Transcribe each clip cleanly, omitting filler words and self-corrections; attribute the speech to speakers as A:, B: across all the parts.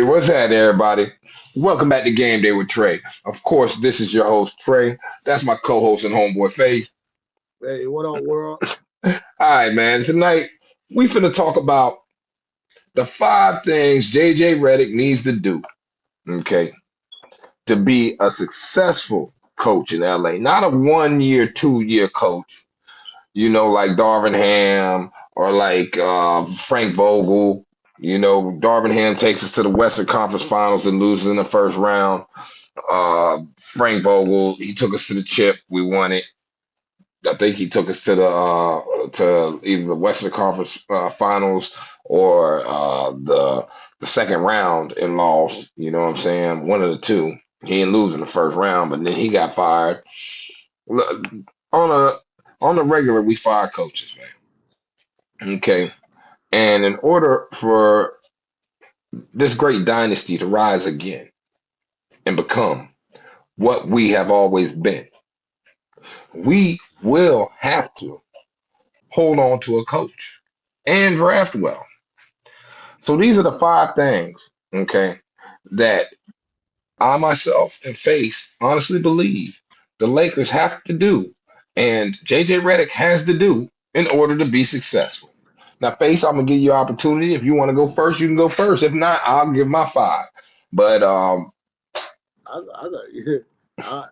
A: What's happening, everybody? Welcome back to Game Day with Trey. Of course, this is your host, Trey. That's my co-host and homeboy, Face.
B: Hey, what up, world?
A: All right, man. Tonight, we finna talk about the five things JJ Reddick needs to do, okay, to be a successful coach in LA. Not a 1 year, 2 year coach, like Darvin Ham or like Frank Vogel. Darvin Ham takes us to the Western Conference Finals and loses in the first round. Frank Vogel, he took us to the chip. We won it. I think he took us to the either the Western Conference Finals or the second round and lost. You know what I'm saying? One of the two. He didn't lose in the first round, but then he got fired. Look, On a on the regular, we fire coaches, man. Okay, and in order for this great dynasty to rise again and become what we have always been, we will have to hold on to a coach and draft well. So these are the five things, okay, that I myself and Face honestly believe the Lakers have to do and JJ Reddick has to do in order to be successful. Now, Face, I'm gonna give you an opportunity. If you want to go first, you can go first. If not, I'll give my five. But
B: I got yeah. I,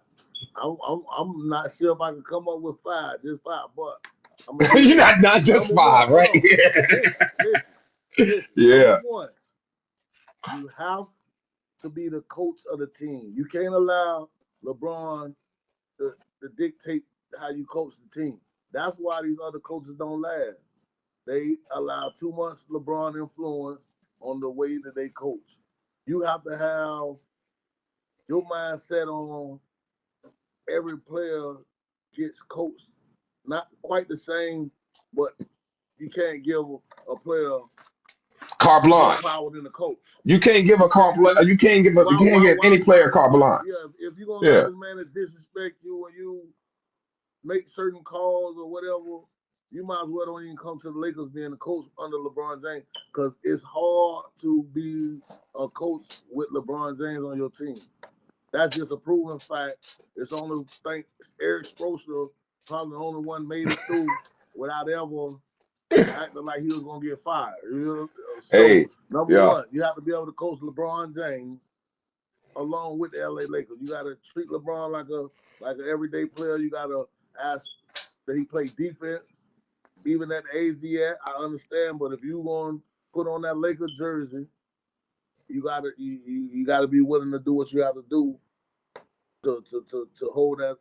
B: I'm not sure if I can come up with five, just five, but I'm gonna tell
A: you're
B: you.
A: not just
B: Number one,
A: five,
B: hold
A: right?
B: on. Listen. Number
A: Yeah.
B: one, you have to be the coach of the team. You can't allow LeBron to dictate how you coach the team. That's why these other coaches don't last. They allow too much LeBron influence on the way that they coach. You have to have your mindset on every player gets coached not quite the same, but you can't give a player
A: Carte
B: more
A: blanche.
B: power than the coach.
A: You can't give a carte blanche. You can't give any player carte blanche.
B: Yeah, if you're gonna allow
A: Yeah.
B: this man to disrespect you and you make certain calls or whatever, you might as well don't even come to the Lakers being a coach under LeBron James because it's hard to be a coach with LeBron James on your team. That's just a proven fact. It's only think Eric Spoelstra probably the only one made it through without ever acting like he was gonna get fired. So
A: Hey,
B: number
A: yeah.
B: one, you have to be able to coach LeBron James along with the LA Lakers. You gotta treat LeBron like an everyday player. You gotta ask that he play defense. Even at the age he at, I understand, but if you gonna put on that Lakers jersey, you gotta be willing to do what you have to do to hold that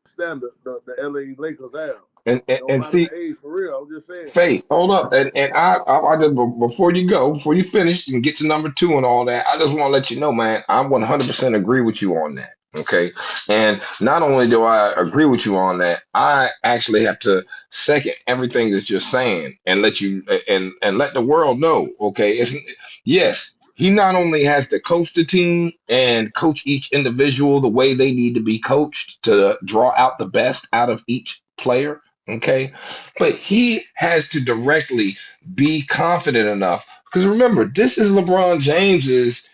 B: standard the LA Lakers have. No
A: And
B: matter
A: see,
B: the age, for real. I'm just saying.
A: Face, hold up, and I just before you finish and get to number two and all that, I just want to let you know, man, I 100% agree with you on that. Okay, and not only do I agree with you on that, I actually have to second everything that you're saying and let you and let the world know. Okay, it's yes. He not only has to coach the team and coach each individual the way they need to be coached to draw out the best out of each player. Okay, but he has to directly be confident enough because remember, this is LeBron James's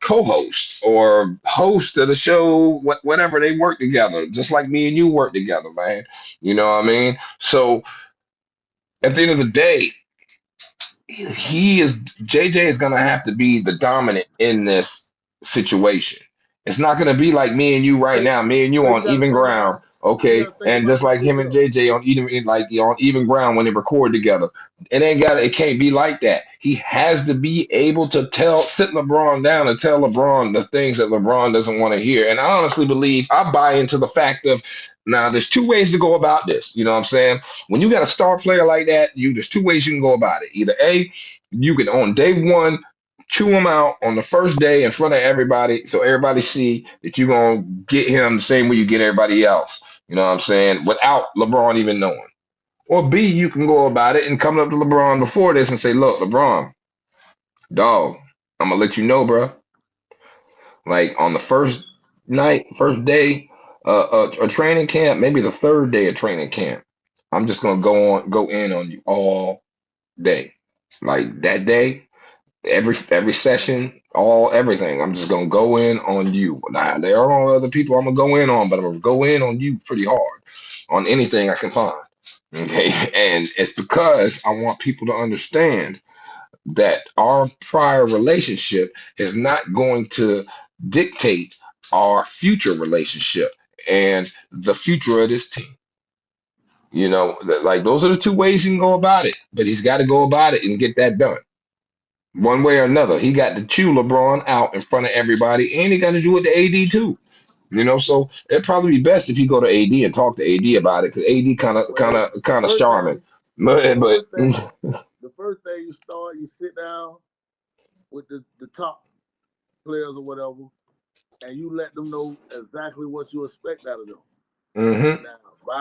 A: co-host or host of the show, whatever they work together, just like me and you work together, man. You know what I mean? So at the end of the day, he is JJ is gonna have to be the dominant in this situation. It's not gonna be like me and you right
B: But
A: now, me and you
B: but
A: on even ground,
B: you
A: okay?
B: gotta think
A: And just
B: about this
A: like
B: too
A: him and
B: though.
A: JJ on even on even ground when they record together. It can't be like that. He has to be able to sit LeBron down and tell LeBron the things that LeBron doesn't want to hear. And I honestly believe I buy into the fact of now there's two ways to go about this. You know what I'm saying? When you got a star player like that, there's two ways you can go about it. Either A, you can on day one chew him out on the first day in front of everybody, so everybody see that you're gonna get him the same way you get everybody else. You know what I'm saying? Without LeBron even knowing. Or B, you can go about it and come up to LeBron before this and say, "Look, LeBron, dog, I'm gonna let you know, bro. Like on the first night, first day, a training camp, maybe the third day of training camp, I'm just gonna go in on you all day. Like that day." every session, everything. I'm just gonna go in on you. Now there are other people I'm gonna go in on, but I'm gonna go in on you pretty hard on anything I can find. Okay, and it's because I want people to understand that our prior relationship is not going to dictate our future relationship and the future of this team. Like those are the two ways he can go about it, but he's got to go about it and get that done one way or another. He got to chew LeBron out in front of everybody, and he got to do it to AD too. So it'd probably be best if you go to AD and talk to AD about it, because AD
B: Well, the
A: kind of
B: first
A: charming.
B: thing,
A: But,
B: the
A: but
B: first thing, the first thing you start, you sit down with the top players or whatever, and you let them know exactly what you expect out of them.
A: hmm
B: Now, while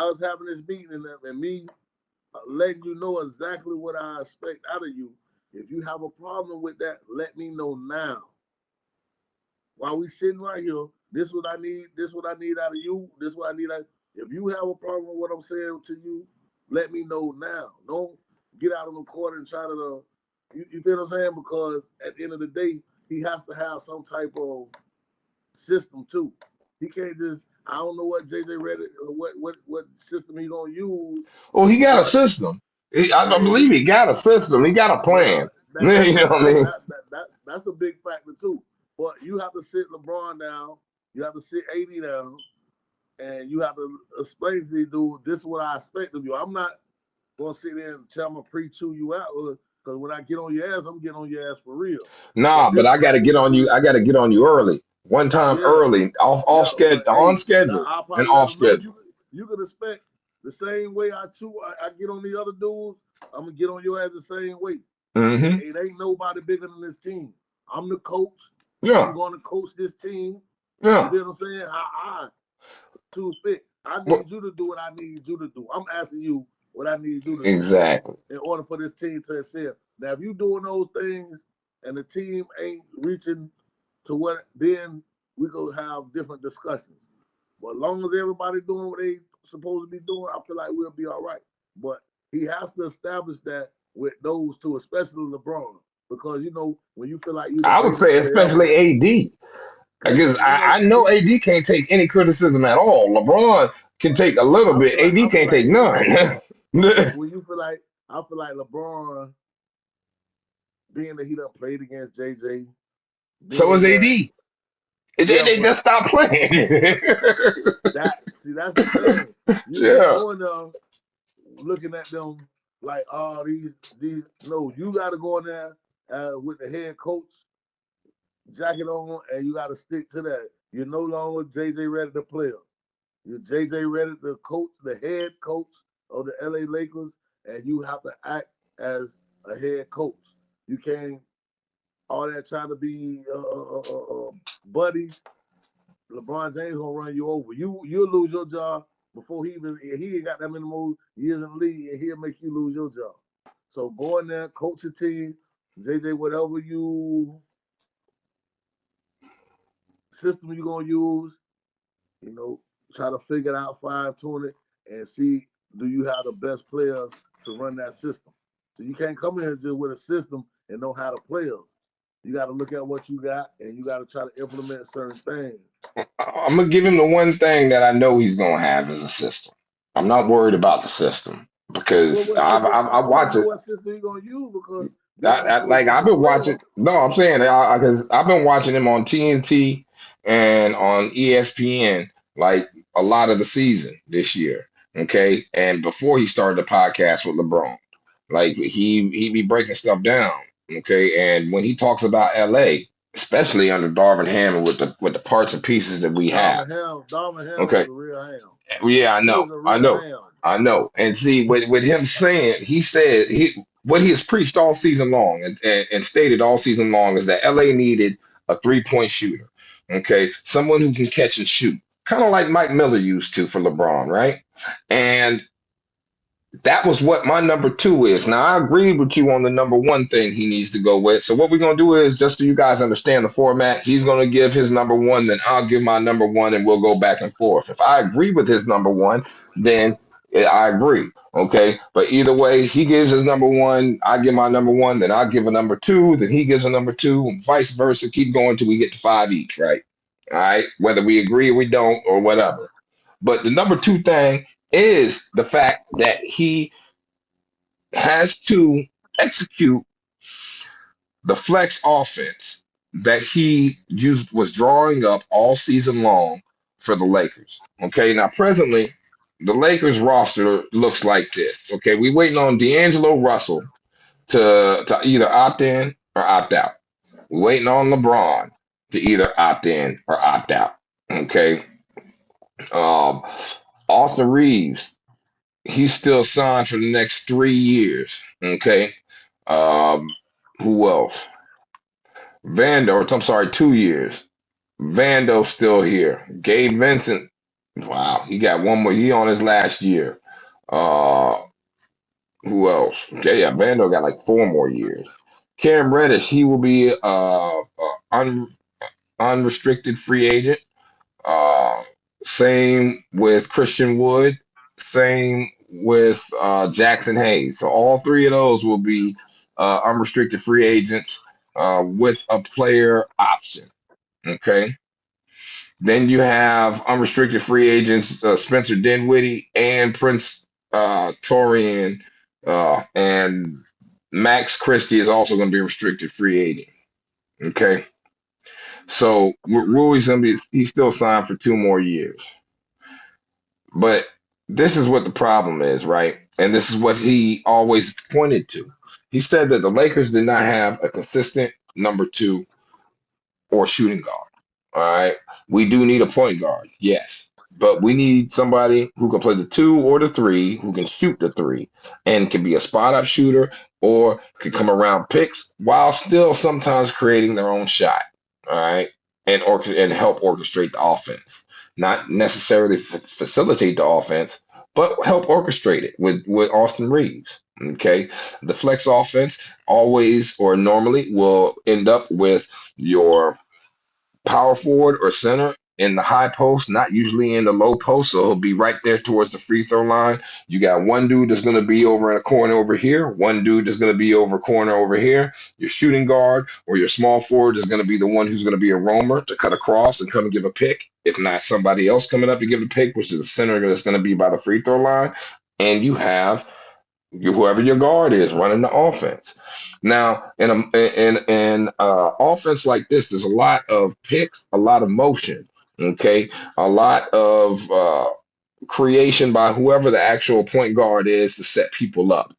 B: I was having this meeting and me letting you know exactly what I expect out of you, if you have a problem with that, let me know now. While we sitting right here, this is what I need. This is what I need out of you. This is what I need. If you have a problem with what I'm saying to you, let me know now. Don't get out on the court and try to. You feel what I'm saying? Because at the end of the day, he has to have some type of system too. He can't just. I don't know what JJ Reddick or what system he gonna use,
A: well, he got a
B: but
A: system. I
B: yeah,
A: believe he got a system. He got a
B: well,
A: plan. You know what I mean?
B: that's a big factor too. But you have to sit LeBron down. You have to sit AD down, and you have to explain to these dudes, this is what I expect of you. I'm not gonna sit there and tell them to pre-chew you out, because when I get on your ass, I'm getting on your ass for real. But
A: Nah, but
B: this is
A: I
B: what
A: got
B: I
A: to
B: need
A: get
B: you
A: on
B: to
A: you.
B: do.
A: I got to get on you early. One time
B: Yeah,
A: early, off
B: yeah.
A: schedule,
B: But
A: on
B: hey, now
A: schedule,
B: I'll
A: and
B: probably let
A: off
B: them know
A: schedule.
B: you can expect the same way I get on the other dudes. I'm gonna get on your ass the same way.
A: hmm
B: It ain't nobody bigger than this team. I'm the coach. I'm
A: Yeah,
B: going to coach this team. You
A: yeah.
B: feel what I'm saying? I too fit. I
A: Well,
B: need you to do what I need you to do. I'm asking you what I need you to do
A: exactly.
B: in order for this team to excel. Now, if you doing those things and the team ain't reaching to what, then we go have different discussions. But as long as everybody doing what they supposed to be doing, I feel like we'll be all right. But he has to establish that with those two, especially LeBron, because when you feel like you're the
A: I would
B: greatest
A: say
B: player ever,
A: especially AD.
B: because
A: Because I know
B: he,
A: AD can't take any criticism at all. LeBron can take a
B: but
A: little bit. AD
B: I feel
A: can't
B: like
A: take none.
B: but when you feel like I feel like LeBron, being that he done played against JJ,
A: So is
B: being that
A: AD.
B: yeah,
A: They
B: but
A: just stopped playing.
B: that's the thing. You can't
A: Yeah.
B: go in there looking at them like, oh, these. No, you got to go in there with the head coach jacket on, and you got to stick to that. You're no longer JJ Reddick the player. You're JJ Reddick the coach, the head coach of the LA Lakers, and you have to act as a head coach. You can't all that trying to be buddies. LeBron James gonna run you over. You'll lose your job before he ain't got that many more years in the league, and he'll make you lose your job. So go in there, coach a team, JJ, whatever you system you gonna use, you know, try to figure it out, fine tune it, and see do you have the best players to run that system. So you can't come in here just with a system and know how to play them. You got to look at what you got, and you got to try to implement certain things.
A: I'm gonna give him the one thing that I know he's gonna have as a system. I'm not worried about the system
B: Well,
A: because
B: what system?
A: I
B: I want to
A: watch
B: know
A: it.
B: what system you're gonna use because this before
A: Like I've
B: before
A: been
B: go
A: watching.
B: on.
A: No, I'm saying because I've been watching him on TNT and on ESPN like a lot of the season this year. Okay, and before he started the podcast with LeBron, like he be breaking stuff down. Okay, and when he talks about LA, especially under Darvin Ham and with the parts and pieces that we have.
B: Darvin Ham was
A: Okay,
B: a real ham.
A: yeah,
B: He was a
A: I
B: real
A: know,
B: ham.
A: I know. And see, with him saying, he said what he has preached all season long and stated all season long is that LA needed a 3-point shooter. Okay, someone who can catch and shoot, kind of like Mike Miller used to for LeBron, right? And that was what my number two is. Now I agree with you on the number one thing he needs to go with. So what we're gonna do is just so you guys understand the format, he's gonna give his number one, then I'll give my number one, and we'll go back and forth. If I agree with his number one, then Yeah, I agree. Okay. But either way, he gives his number one, I give my number one, then I give a number two, then he gives a number two, and vice versa. Keep going till we get to five each, right? All right. Whether we agree or we don't or whatever. But the number two thing is the fact that he has to execute the flex offense that he used was drawing up all season long for the Lakers. Okay, now presently the Lakers roster looks like this. Okay, we waiting on D'Angelo Russell to either opt in or opt out. We're waiting on LeBron to either opt in or opt out. Okay, um, Austin Reeves, he's still signed for the next 3 years. Okay, um, who else? Vando, I'm sorry, 2 years. Vando's still here. Gabe Vincent, wow, he got one more. He on his last year. Uh, who else? Okay, yeah, Vando got like 4 more years. Cam Reddish, he will be unrestricted free agent. Uh, Same with Christian Wood. Same with Jackson Hayes. So all three of those will be unrestricted free agents with a player option. Okay. Then you have unrestricted free agents Spencer Dinwiddie and Prince Torian, and Max Christie is also going to be a restricted free agent. Okay. So Rui's going to be, he's still signed for 2 more years. But this is what the problem is, right? And this is what he always pointed to. He said that the Lakers did not have a consistent number two or shooting guard. All right. We do need a point guard, yes. But we need somebody who can play the two or the three, who can shoot the three, and can be a spot up shooter or can come around picks while still sometimes creating their own shot. All right. And help orchestrate the offense. Not necessarily facilitate the offense, but help orchestrate it with Austin Reeves. Okay. The flex offense always or normally will end up with your power forward or center in the high post, not usually in the low post. So he'll be right there towards the free throw line. You got one dude that's going to be over in a corner over here, one dude that's going to be over corner over here. Your shooting guard or your small forward is going to be the one who's going to be a roamer to cut across and come and give a pick. If not, somebody else coming up to give a pick, which is a center that's going to be by the free throw line. And you have whoever your guard is running the offense. Now, in offense like this, there's a lot of picks, a lot of motion, okay, a lot of creation by whoever the actual point guard is to set people up.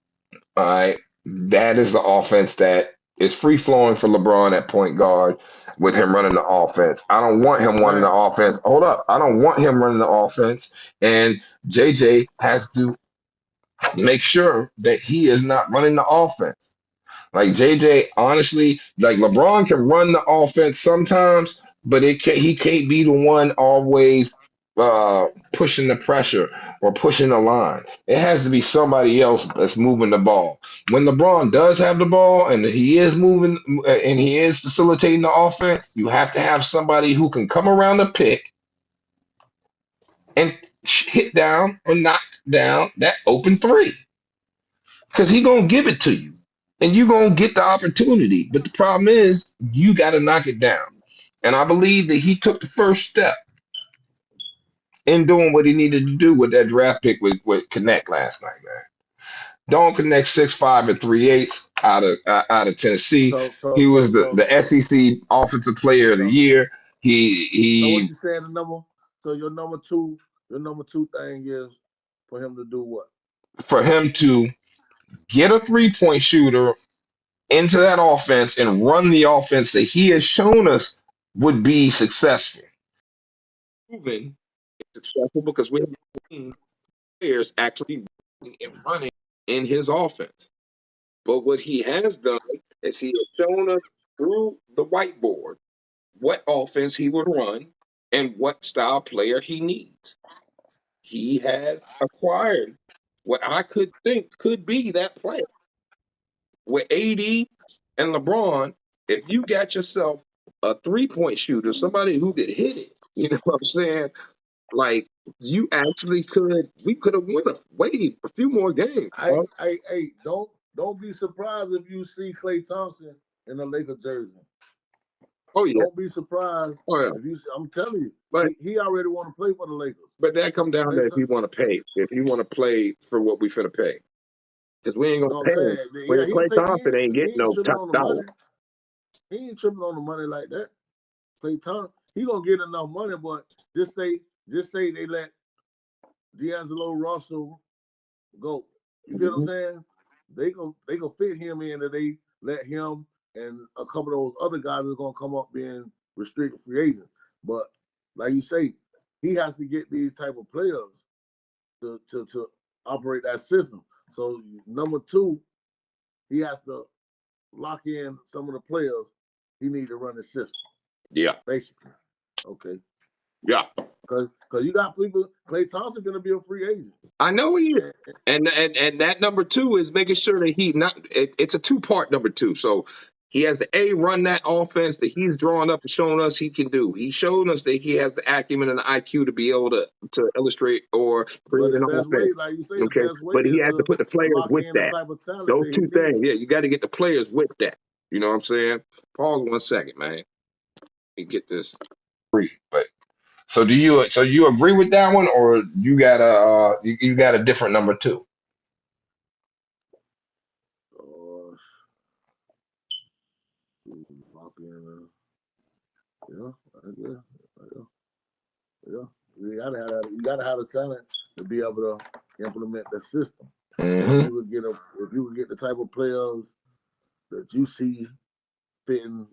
A: All right, that is the offense that is free flowing for LeBron at point guard with him running the offense. I don't want him running the
B: Right.
A: offense. Hold up, I don't want him running the offense, and JJ has to make sure that he is not running the offense. Like JJ, honestly, like LeBron can run the offense sometimes, but he can't be the one always pushing the pressure or pushing the line. It has to be somebody else that's moving the ball. When LeBron does have the ball and he is moving and he is facilitating the offense, you have to have somebody who can come around the pick and hit down or knock down that open three because he gonna give it to you and you gonna get the opportunity. But the problem is you got to knock it down. And I believe that he took the first step in doing what he needed to do with that draft pick with Connect last night, man. Don't Connect 6'5" and 3/8 out of Tennessee.
B: So so
A: He
B: so
A: was the,
B: so
A: the SEC Offensive Player of the
B: so
A: Year. He
B: so what
A: he
B: you saying the number? So your number two thing is for him to do what?
A: for him to get a 3-point shooter into that offense and run the offense that he has shown us would be successful. Proven successful because we have seen players actually running in his offense. But what he has done is he has shown us through the whiteboard what offense he would run and what style player he needs. He has acquired what I could think could be that player. With AD and LeBron, if you got yourself a 3-point shooter, somebody who could hit it, you know what I'm saying?
C: like you actually we could have won a few more games.
B: Hey, don't be surprised if you see Klay Thompson in a Lakers jersey.
C: Oh yeah.
B: Don't be surprised if you. I'm telling you,
C: but
B: he already want to play for the Lakers.
C: But that come down to if you want to pay, if you want to play for what we finna pay, because we ain't gonna pay. When Klay Thompson ain't getting no top dollar.
B: He ain't tripping on the money like that. Klay Thompson, he gonna get enough money, but just say they let D'Angelo Russell go. You feel what I'm saying? They gonna fit him in, that they let him and a couple of those other guys are gonna come up being restricted free agents. But like you say, he has to get these type of players to operate that system. So number two, he has to lock in some of the players he need to run the system.
C: Yeah.
B: Basically. Okay.
C: Yeah.
B: Because you got people. Klay Thompson gonna be a free agent.
C: I know he is, and that number two is making sure that it's a 2-part number two. So he has to run that offense that he's drawing up and showing us he can do. He's showing us that he has the acumen and the IQ to be able to illustrate or create an offense.
B: Way, like you say,
C: okay,
B: the best way
C: but he has to put the players with that. Those two things, yeah, you got to get the players with that. You know what I'm saying? Pause 1 second, man. Let me get this.
A: But so you agree with that one, or you got a different number two?
B: Yeah. You gotta have the talent to be able to implement the system.
A: Mm-hmm.
B: So if you would get the type of players that you see fitting,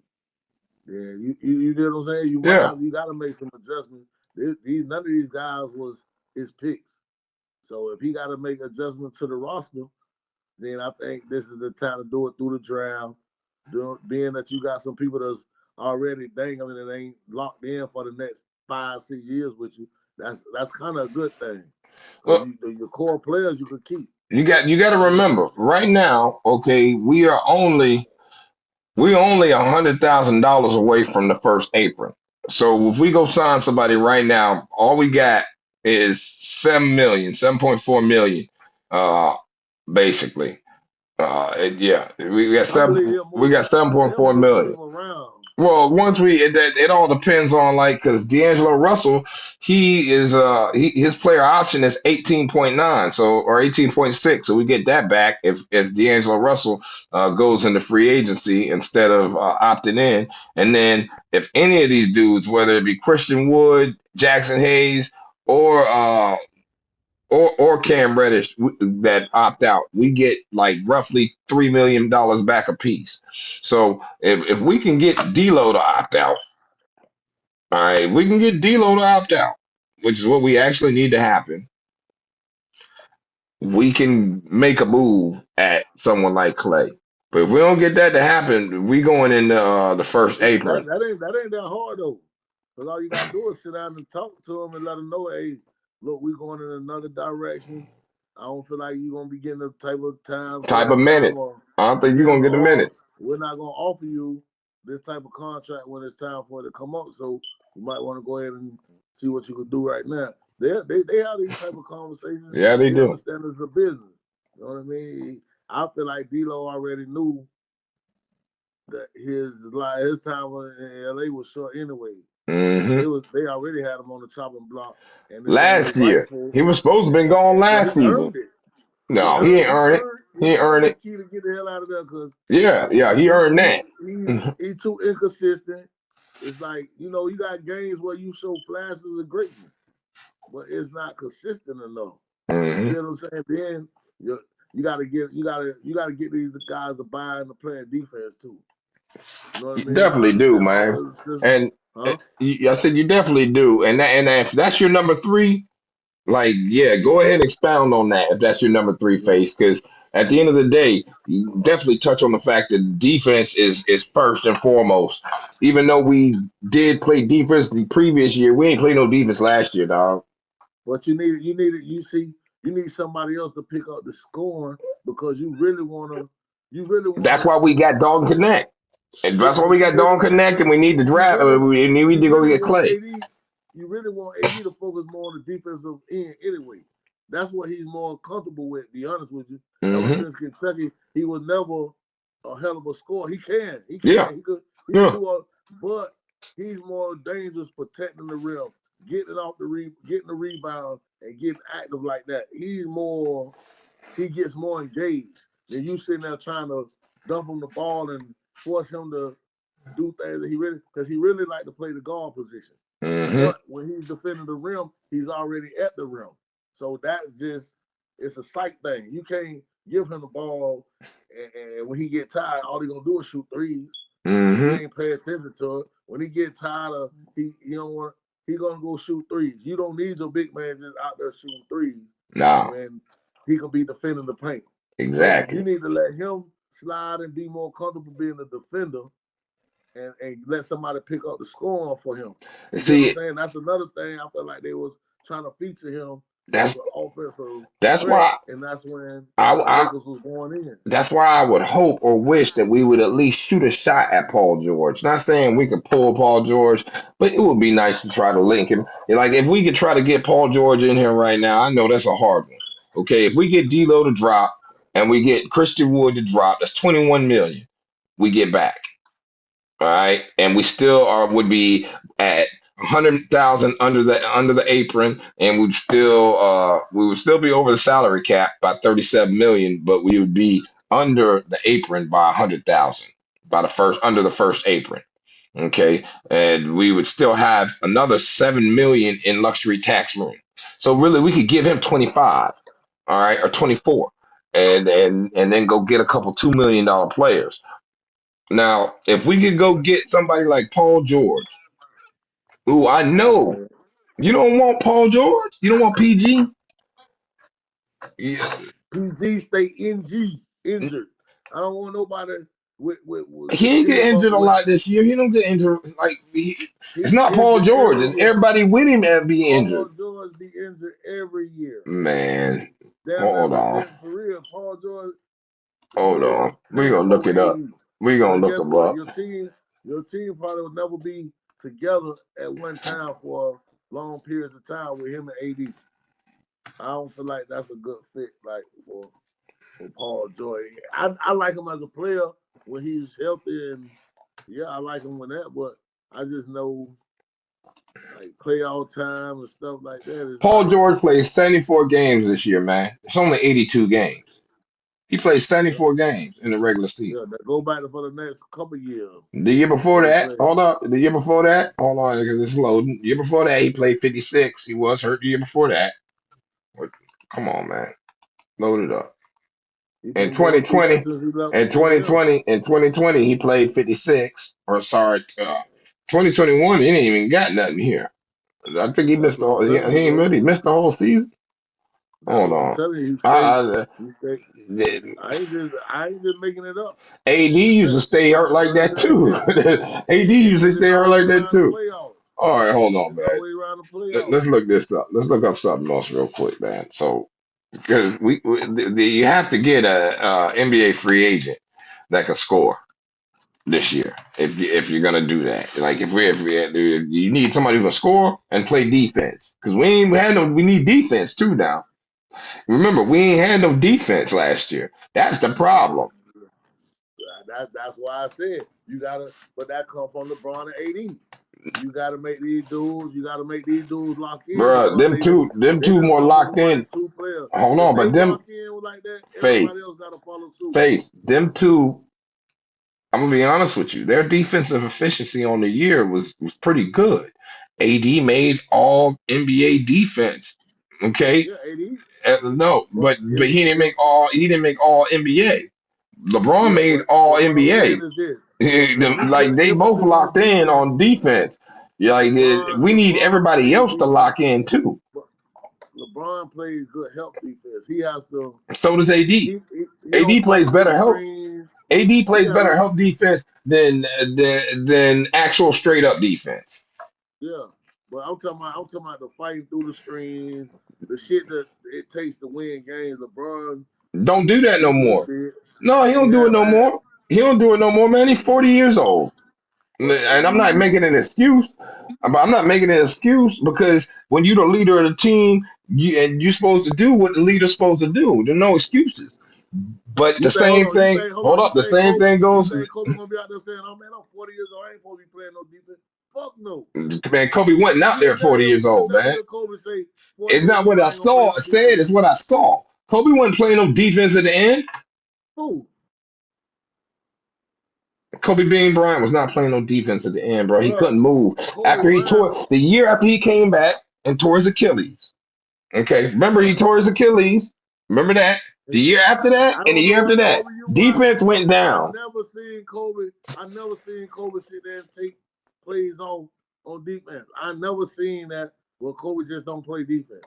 B: then you know what I'm saying? You gotta make some adjustments. None of these guys was his picks. So if he gotta make adjustments to the roster, then I think this is the time to do it through the draft. Being that you got some people that's already dangling and ain't locked in for the next 5-6 years with you, that's kind of a good thing. Well, your core players you could keep.
A: You got to remember right now. Okay, we are only $100,000 away from the first apron. So if we go sign somebody right now, all we got is 7.4 million, basically. Yeah, we got 7.4 million. Well, once it all depends on, like, because D'Angelo Russell, he is his player option is 18.9, or 18.6, so we get that back if D'Angelo Russell goes into free agency instead of opting in. And then if any of these dudes, whether it be Christian Wood, Jackson Hayes, or Cam Reddish that opt out, we get like roughly $3 million back a piece. So if we can get D'Lo to opt out, all right, we can get D'Lo to opt out, which is what we actually need to happen. We can make a move at someone like Klay. But if we don't get that to happen, we going in the first apron.
B: That ain't that hard though, because all you gotta do is sit down and talk to them and let them know, hey, look, we going in another direction. I don't feel like you're gonna be getting the type of
A: minutes. I don't think you're gonna get the minutes.
B: We're not gonna offer you this type of contract when it's time for it to come up. So you might want to go ahead and see what you can do right now. They have these type of conversations.
A: Yeah, they do.
B: Understand it's a business. You know what I mean? I feel like D'Lo already knew that his time in LA was short anyway.
A: Mm-hmm.
B: They already had him on the chopping block. And
A: last year, he was supposed to have been gone last season. No, he ain't earned it. He ain't earned it.
B: Key to get the hell out of there, because
A: he earned that.
B: He's too inconsistent. It's like, you got games where you show flashes of greatness, but it's not consistent enough.
A: Mm-hmm.
B: You know what I'm saying? Then you gotta get these guys to buy into playing defense too. You know what I mean?
A: Definitely do, man. And I said you definitely do. And if that's your number three, like, yeah, go ahead and expound on that if that's your number three, Face, because at the end of the day, you definitely touch on the fact that defense is first and foremost. Even though we did play defense the previous year, we ain't played no defense last year, dog.
B: But you need somebody else to pick up the scoring, because you really wanna.
A: That's why we got Dalton Connect. And that's why we got Dalton Connect, and we need to draft. We need to go get Klay.
B: you really want AD to focus more on the defensive end anyway. That's what he's more comfortable with, to be honest with you. Ever
A: Mm-hmm.
B: since Kentucky, he was never a hell of a scorer. He can.
A: Yeah.
B: He could
A: Yeah.
B: do all, but he's more dangerous protecting the rim, getting getting the rebound and getting active like that. He gets more engaged than you sitting there trying to dump him the ball and force him to do things that because he really like to play the guard position.
A: Mm-hmm.
B: But when he's defending the rim, he's already at the rim. So it's a sight thing. You can't give him the ball and when he get tired, all he gonna do is shoot threes.
A: Mm-hmm.
B: He ain't pay attention to it. When he get tired of he gonna go shoot threes. You don't need your big man just out there shooting threes.
A: No.
B: When he could be defending the paint.
A: Exactly.
B: So you need to let him slide and be more comfortable being a defender and let somebody pick up the scoring for him. You see what I'm saying? That's another thing I feel like they was trying to feature him as an offensive threat,
A: why,
B: and that's when
A: Lakers
B: was going in.
A: That's why I would hope or wish that we would at least shoot a shot at Paul George. Not saying we could pull Paul George, but it would be nice to try to link him. Like if we could try to get Paul George in here right now, I know that's a hard one. Okay, if we get D'Lo to drop and we get Christian Wood to drop, that's 21 million we get back. All right, and we still would be at 100,000 under the apron, and we would still be over the salary cap by 37 million, but we would be under the apron by 100,000 under the first apron. Okay, and we would still have another 7 million in luxury tax room. So really, we could give him 25, all right, or 24, and then go get a couple $2 million players. Now, if we could go get somebody like Paul George, who I know you don't want Paul George, you don't want PG.
B: Yeah. PG stay injured. I don't want nobody with
A: he ain't get injured a lot this year. He don't get injured like it's not Paul George. It's everybody with him that be injured.
B: Paul George be injured every year.
A: Man, hold on.
B: For real, Paul George.
A: Hold on. We're gonna look it up. We're gonna look him up.
B: Your team probably will never be together at one time for long periods of time with him and AD. I don't feel like that's a good fit, like for Paul George. I like him as a player when he's healthy, and yeah, I like him when that. But I just know, like playoff time and stuff like that.
A: Paul George plays 74 games this year, man. It's only 82 games. He plays 74 games in the regular season.
B: Yeah, go back for the next couple years.
A: The year before that, hold on, because it's loading. The year before that, he played 56. He was hurt the year before that. Come on, man. Load it up. In 2020, he played 56. Or sorry, 2021, he didn't even got nothing here. I think he missed he missed the whole season. Hold on.
B: I ain't just making it up.
A: AD used to stay hurt like that too. AD used to stay hurt like that too. All right, hold on, man. Let's look this up. Let's look up something else real quick, man. So, because you have to get a NBA free agent that can score this year if you're gonna do that. Like if you need somebody who can score and play defense, because we need defense too now. Remember, we ain't had no defense last year. That's the problem.
B: That's why I said you gotta, but that comes from LeBron and AD. You gotta make these dudes. You gotta make these dudes lock in.
A: Bro, them two more locked in. Hold on, but them
B: like that,
A: Face, Face, them two. I'm gonna be honest with you. Their defensive efficiency on the year was pretty good. AD made all NBA defense. Okay.
B: Yeah,
A: no, but he didn't make all NBA. LeBron made all NBA. Like they both locked in on defense. Like we need everybody else to lock in too.
B: LeBron plays good help defense. He has to.
A: So does AD. AD plays better help. AD plays better help defense than actual straight up defense.
B: Yeah, but I'm talking about the fighting through the screens, the shit that it takes to win games. LeBron
A: don't do that no more. No, he don't do it no more. He don't do it no more, man. He's 40 years old. And I'm not making an excuse. I'm not making an excuse because when you're the leader of the team, you're supposed to do what the leader's supposed to do. There's no excuses. But
B: You
A: the
B: think, hold
A: same
B: on, you
A: thing,
B: think, hold
A: hold
B: on,
A: up, the same thing
B: You
A: goes,
B: think Kobe gonna be out there saying, "Oh man, I'm 40 years old. I ain't supposed to be playing no defense." Fuck no.
A: man, Kobe wasn't out there at 40 years
B: You'll
A: old,
B: never
A: man.
B: hear Kobe say 40
A: It's
B: years
A: not what
B: old.
A: I
B: I ain't gonna play
A: saw
B: no
A: said,
B: defense.
A: it's what I saw. Kobe wasn't playing no defense at the end.
B: Who?
A: Kobe Bean Bryant was not playing no defense at the end, bro. He
B: Bruh,
A: couldn't move.
B: Kobe
A: After he
B: Bryant.
A: tore the year after he came back and tore his Achilles. Okay. Remember he tore his Achilles. Remember that? The year after that
B: I
A: and the
B: don't know
A: year after
B: what
A: that,
B: Kobe you watch,
A: defense went
B: but I
A: down.
B: never seen Kobe. I never seen Kobe sit there and take plays on defense. I never seen that where Kobe just don't play defense.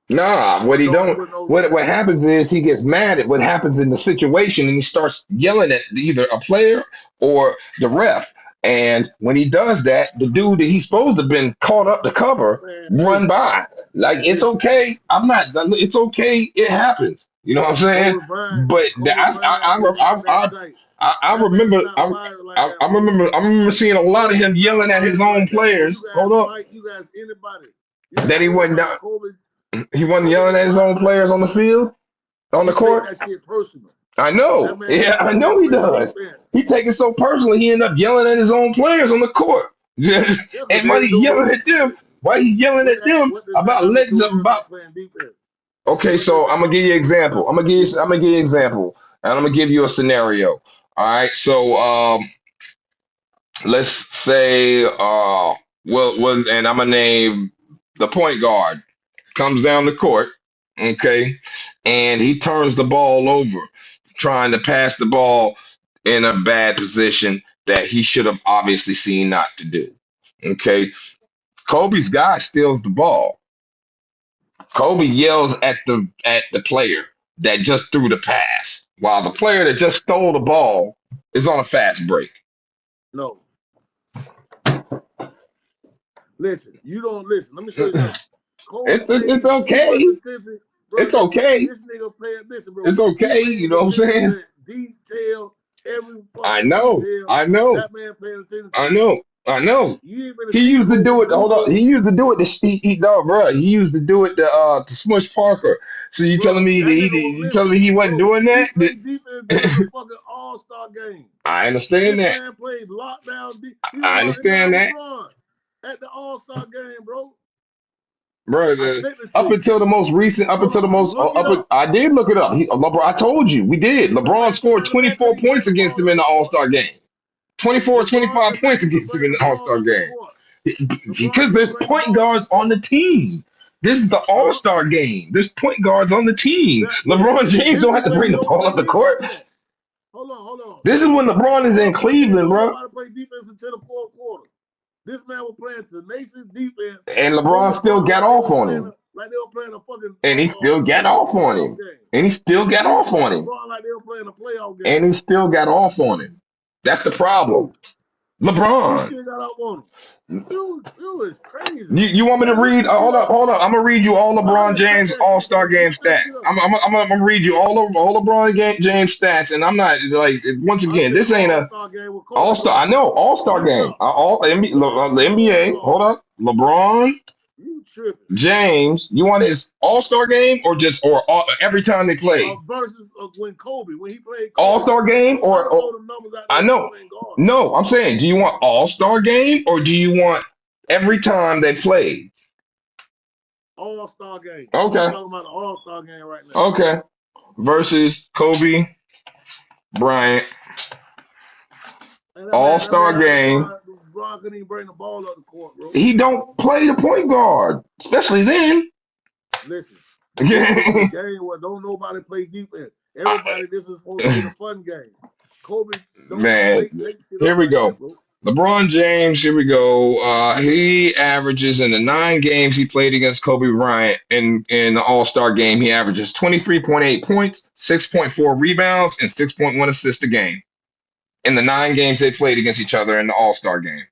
A: Nah, what
B: Or
A: he
B: don't
A: don't
B: put no
A: what happens is he gets mad at what happens in the situation and he starts yelling at either a player or the ref. And when he does that, the dude that he's supposed to have been caught up to cover
B: man.
A: run
B: Listen,
A: by. Like
B: man,
A: it's
B: listen.
A: okay. I'm not. It's okay. It happens. You know what I'm saying? But
B: Kobe Bryant is not that tight.
A: I
B: That man is
A: remember.
B: not wired like that,
A: I
B: bro.
A: remember. I remember seeing a lot of
B: Kobe
A: him
B: is not
A: yelling at his
B: wired
A: own
B: like that, bro.
A: players. Hold up.
B: You guys, anybody,
A: That he wasn't down.
B: Kobe.
A: He wasn't
B: Kobe
A: yelling
B: ain't
A: at his own
B: wired like
A: players
B: that,
A: on the
B: bro.
A: field, on the
B: He take
A: court.
B: that shit personal.
A: I
B: That
A: know.
B: man
A: Yeah,
B: ain't
A: I
B: sitting there
A: know he
B: playing
A: does.
B: defense.
A: He take it so personally, he end up yelling at his own players on the court.
B: Yeah, because
A: And
B: they
A: why
B: ain't
A: he
B: doing
A: yelling
B: no
A: at them? Why he yelling at them
B: what does that
A: about
B: have to
A: letting
B: do with
A: something
B: them
A: about?
B: not playing defense?
A: Okay,
B: What does
A: so
B: that
A: I'm gonna
B: have to
A: give you
B: do
A: an
B: with them
A: example.
B: not playing
A: I'm
B: defense?
A: gonna give you an example, and I'm gonna give you a scenario. All right, so let's say and I'm gonna name the point guard comes down the court, okay, and he turns the ball over, trying to pass the ball in a bad position that he should have obviously seen not to do. Okay, Kobe's guy steals the ball. Kobe yells at the player that just threw the pass, while the player that just stole the ball is on a fast break.
B: No. Listen, you don't listen. Let me show you something. Kobe
A: It's
B: pays too
A: okay.
B: much attention. Bro,
A: It's
B: listen,
A: okay.
B: this nigga listen, bro.
A: It's
B: He
A: okay. You
B: pays
A: know what I'm
B: attention
A: saying?
B: to detail, every
A: I
B: fucking
A: know.
B: detail.
A: I know.
B: That man paying attention
A: I
B: to.
A: know. I know.
B: You ain't gonna
A: He
B: see
A: used to
B: Kobe
A: do it.
B: do
A: Hold up.
B: this.
A: He used to do it dog, bro. He used to do it to Smush Parker. So you telling
B: Bro,
A: me that
B: that nigga won't
A: you telling
B: listen.
A: me he wasn't
B: Bro,
A: doing
B: he
A: that?
B: played defense during the fucking All-Star game.
A: I understand
B: This
A: that.
B: man played lockdown. He was
A: I
B: running down
A: understand that,
B: LeBron at the All-Star game, bro.
A: bro.
B: I sent it to
A: Up
B: you.
A: until the most recent, up
B: Hold
A: until the
B: on,
A: most
B: look it up.
A: I did look it up. I told you we did. LeBron scored
B: Matter of fact,
A: 24
B: can you bring
A: points
B: the
A: against
B: ball
A: him
B: up
A: in the
B: the
A: All
B: court?
A: Star game. 24,
B: LeBron,
A: 25 points against him
B: bring
A: in
B: the
A: the All
B: ball
A: Star
B: up the
A: game.
B: court. LeBron,
A: Because
B: can you
A: there's
B: bring the
A: point
B: ball up the
A: guards on
B: court?
A: the team. This is the All
B: Huh?
A: Star game. There's point guards on the team.
B: But
A: LeBron James
B: this
A: don't
B: is
A: have to
B: when
A: bring
B: you
A: the
B: don't
A: ball
B: play
A: up the court.
B: defense at. Hold on.
A: This is when LeBron is in
B: All-Star game,
A: Cleveland,
B: don't
A: bro.
B: nobody play defense until the fourth quarter. This man was playing tenacious defense
A: And
B: on
A: LeBron still
B: LeBron
A: got
B: like they
A: off
B: were
A: on
B: playing
A: him.
B: a fucking
A: And he still got off on
B: playoff
A: him.
B: game.
A: And he still got
B: He was
A: off
B: playing
A: on him.
B: LeBron like they were playing a playoff
A: And
B: game.
A: he still got off on him. That's the problem.
B: Who? Who
A: LeBron.
B: still got up on him? You is crazy.
A: You want me to
B: Man,
A: read? Hold up. I'm gonna read you all
B: I
A: LeBron
B: done checked
A: James
B: that
A: All
B: shit,
A: Star
B: bro.
A: Game
B: Look that
A: stats.
B: shit up.
A: I'm gonna read you all LeBron James stats, and I'm not like once
B: I
A: again,
B: said
A: this ain't a
B: All-Star game with
A: All
B: Kobe
A: Star. I
B: playing.
A: know All Star
B: Look it
A: game.
B: up.
A: All the NBA.
B: Oh,
A: Hold up, LeBron
B: you tripping.
A: James. You want his All Star game or just every time they play
B: Versus when he played
A: All
B: Kobe.
A: Star game
B: Nobody throw them numbers out there
A: I
B: when he
A: know.
B: playing guard.
A: No, I'm saying, do you want All Star game or do you want every time they play?
B: All-Star game. I'm
A: Okay.
B: talking about the All-Star game right now.
A: Okay. Versus Kobe Bryant
B: And
A: All Star game.
B: LeBron couldn't even bring the ball up the court, bro.
A: He don't play the point guard, especially then.
B: Listen, this is a game where don't nobody play defense. Everybody, this is supposed to be the fun game. Kobe don't
A: Man,
B: take shit
A: here
B: up
A: we
B: like
A: go.
B: that, bro.
A: LeBron James, here we go. He averages in the 9 games he played against Kobe Bryant in the All Star game. He averages 23.8 points, 6.4 rebounds, and 6.1 assists a game in the 9 games they played against each other in the All Star game.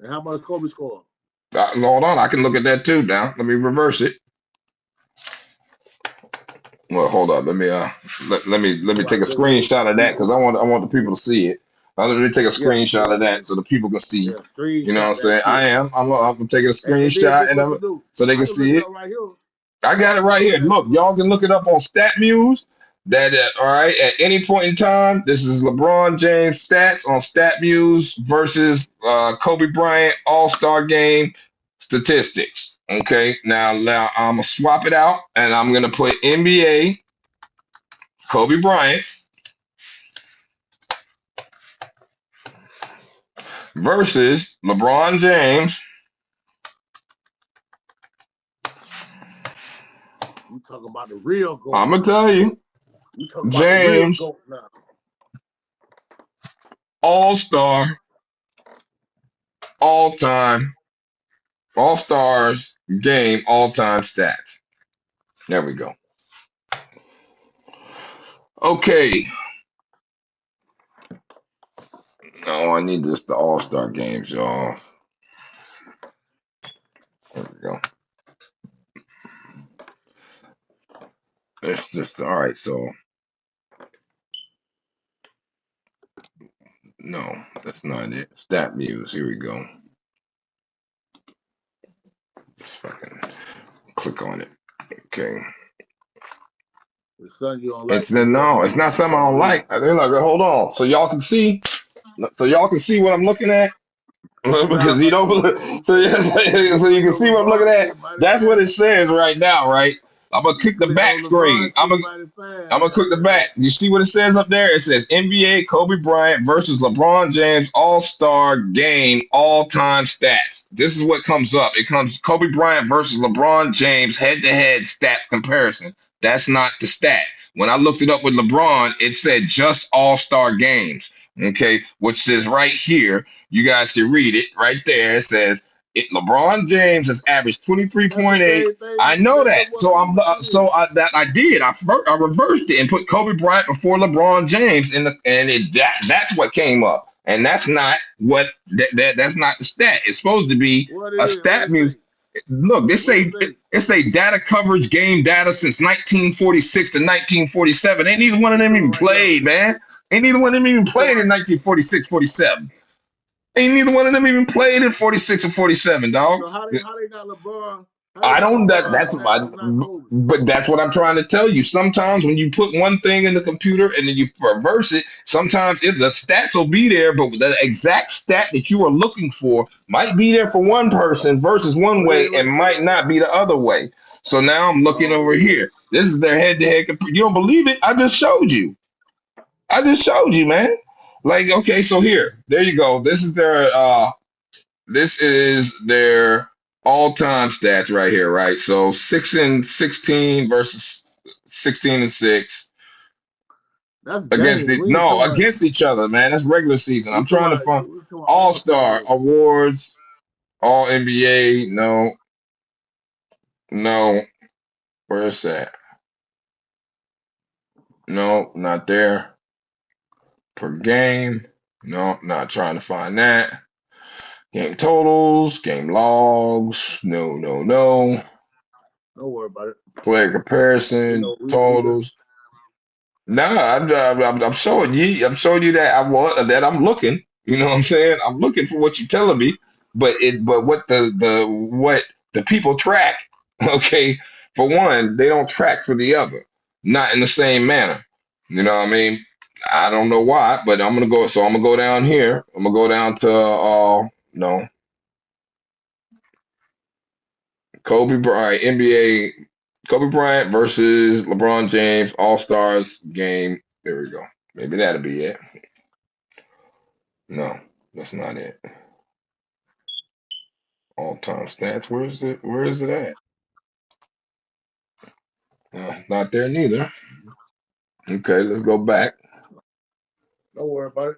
B: And how much Kobe scored?
A: Hold on, I can look at that too. Now, let me reverse it. Well, hold up. Let me take a screenshot of that because I want the people to see it. Let me take a
B: Yeah,
A: screenshot of that so the people can see.
B: yeah.
A: You know what I'm
B: Screenshot that
A: saying?
B: shit.
A: I'm taking a
B: And then
A: screenshot
B: this
A: and
B: what you do.
A: so they
B: I
A: can
B: can look
A: see
B: it
A: it.
B: up right here.
A: I got it
B: I can
A: right
B: look
A: here.
B: at
A: Look,
B: you.
A: y'all can look it up on StatMuse. All right. At any point in time, this is LeBron James stats on StatMuse versus Kobe Bryant All Star Game statistics. Okay. Now I'm gonna swap it out, and I'm gonna put NBA Kobe Bryant versus LeBron James.
B: You talking about the real GOAT
A: I'm gonna
B: now.
A: tell you,
B: You talking about the real
A: James
B: GOAT now.
A: All Star, all time, All Stars game, all time stats. There we go. Okay. No, I need just the All Star games, y'all. There we go. It's just all right. So no, that's not it. Stat Muse. Here we go. Just fucking click on it. Okay.
B: It's something you don't like,
A: It's
B: so you got to
A: no, it's
B: do
A: not something I don't
B: something.
A: like. They're like, hold on. So y'all can see. So y'all can see what I'm looking at.
B: Nah,
A: Because you
B: but
A: don't.
B: you
A: So,
B: say
A: yeah, so
B: you
A: you can
B: know
A: see what I'm looking
B: LeBron
A: at.
B: shit mighty
A: That's what it
B: fast.
A: says right now, right? I'm gonna click the
B: You know
A: back screen.
B: LeBron shit mighty fast.
A: I'm gonna click the back. You see what it says up there? It says NBA Kobe Bryant versus LeBron James All Star Game All Time Stats. This is what comes up. It comes Kobe Bryant versus LeBron James head to head stats comparison. That's not the stat. When I looked it up with LeBron, it said just All Star games. Okay, which says right here. You guys can read it right there. It says LeBron James has averaged
B: That's the
A: 23.8.
B: same thing.
A: I know
B: That's
A: that.
B: what
A: So
B: Kobe did.
A: I did. I reversed it and put Kobe Bryant before LeBron James in the and that's what came up. And that's not what that's not the stat. It's supposed to be
B: What
A: a
B: it is? What
A: stat
B: it
A: muse.
B: say?
A: Look,
B: What it say?
A: it say data coverage game data since 1946 to 1947. Ain't neither one of
B: This
A: them
B: one
A: even
B: right here.
A: played, man. Ain't neither one of them even
B: This one
A: played in
B: right.
A: 1946, 47. Ain't neither one of them even played in 46 or 47, dog.
B: So how they got LeBron? How they
A: I
B: got
A: don't
B: LeBron stats and not Kobe?
A: but that's what I'm trying to tell you. Sometimes when you put one thing in the computer and then you reverse it, sometimes the stats will be there, but the exact stat that you are looking for might be there for one person versus one
B: What
A: way
B: is? What
A: and
B: it
A: might
B: say?
A: not be the other way. So now I'm looking
B: Oh
A: over
B: yeah.
A: here. This is their head-to-head. You don't believe it? I just showed you. I just showed you, man. Like, okay, so here, there you go. This is their all-time stats right here, right? So 6-16 versus 16-6
B: That's games. We ain't talking about.
A: against each other, man. That's regular season.
B: We
A: I'm
B: talking
A: trying to
B: about.
A: find
B: We talking about All Star
A: All-Star
B: game.
A: awards, All NBA. No, no. Where's that? No, not there. Per game. No, not trying to find that. Game totals, game logs. No, no, no.
B: Don't worry about it.
A: Player
B: We
A: comparison,
B: know. We just.
A: totals. No, I'm showing you. I'm showing you that I want that I'm looking. You know what I'm saying? I'm looking for what you're telling me, but what what the people track. Okay, for one, they don't track for the other, not in the same manner. You know what I mean? I don't know why, but I'm gonna go. So I'm gonna go down here. I'm gonna go down to no Kobe Bryant NBA Kobe Bryant versus LeBron James All Stars game. There we go. Maybe that'll be it. No, that's not it. All time stats. Where is it? Where is it at? Not there neither. Okay, let's go back.
B: Don't worry about it.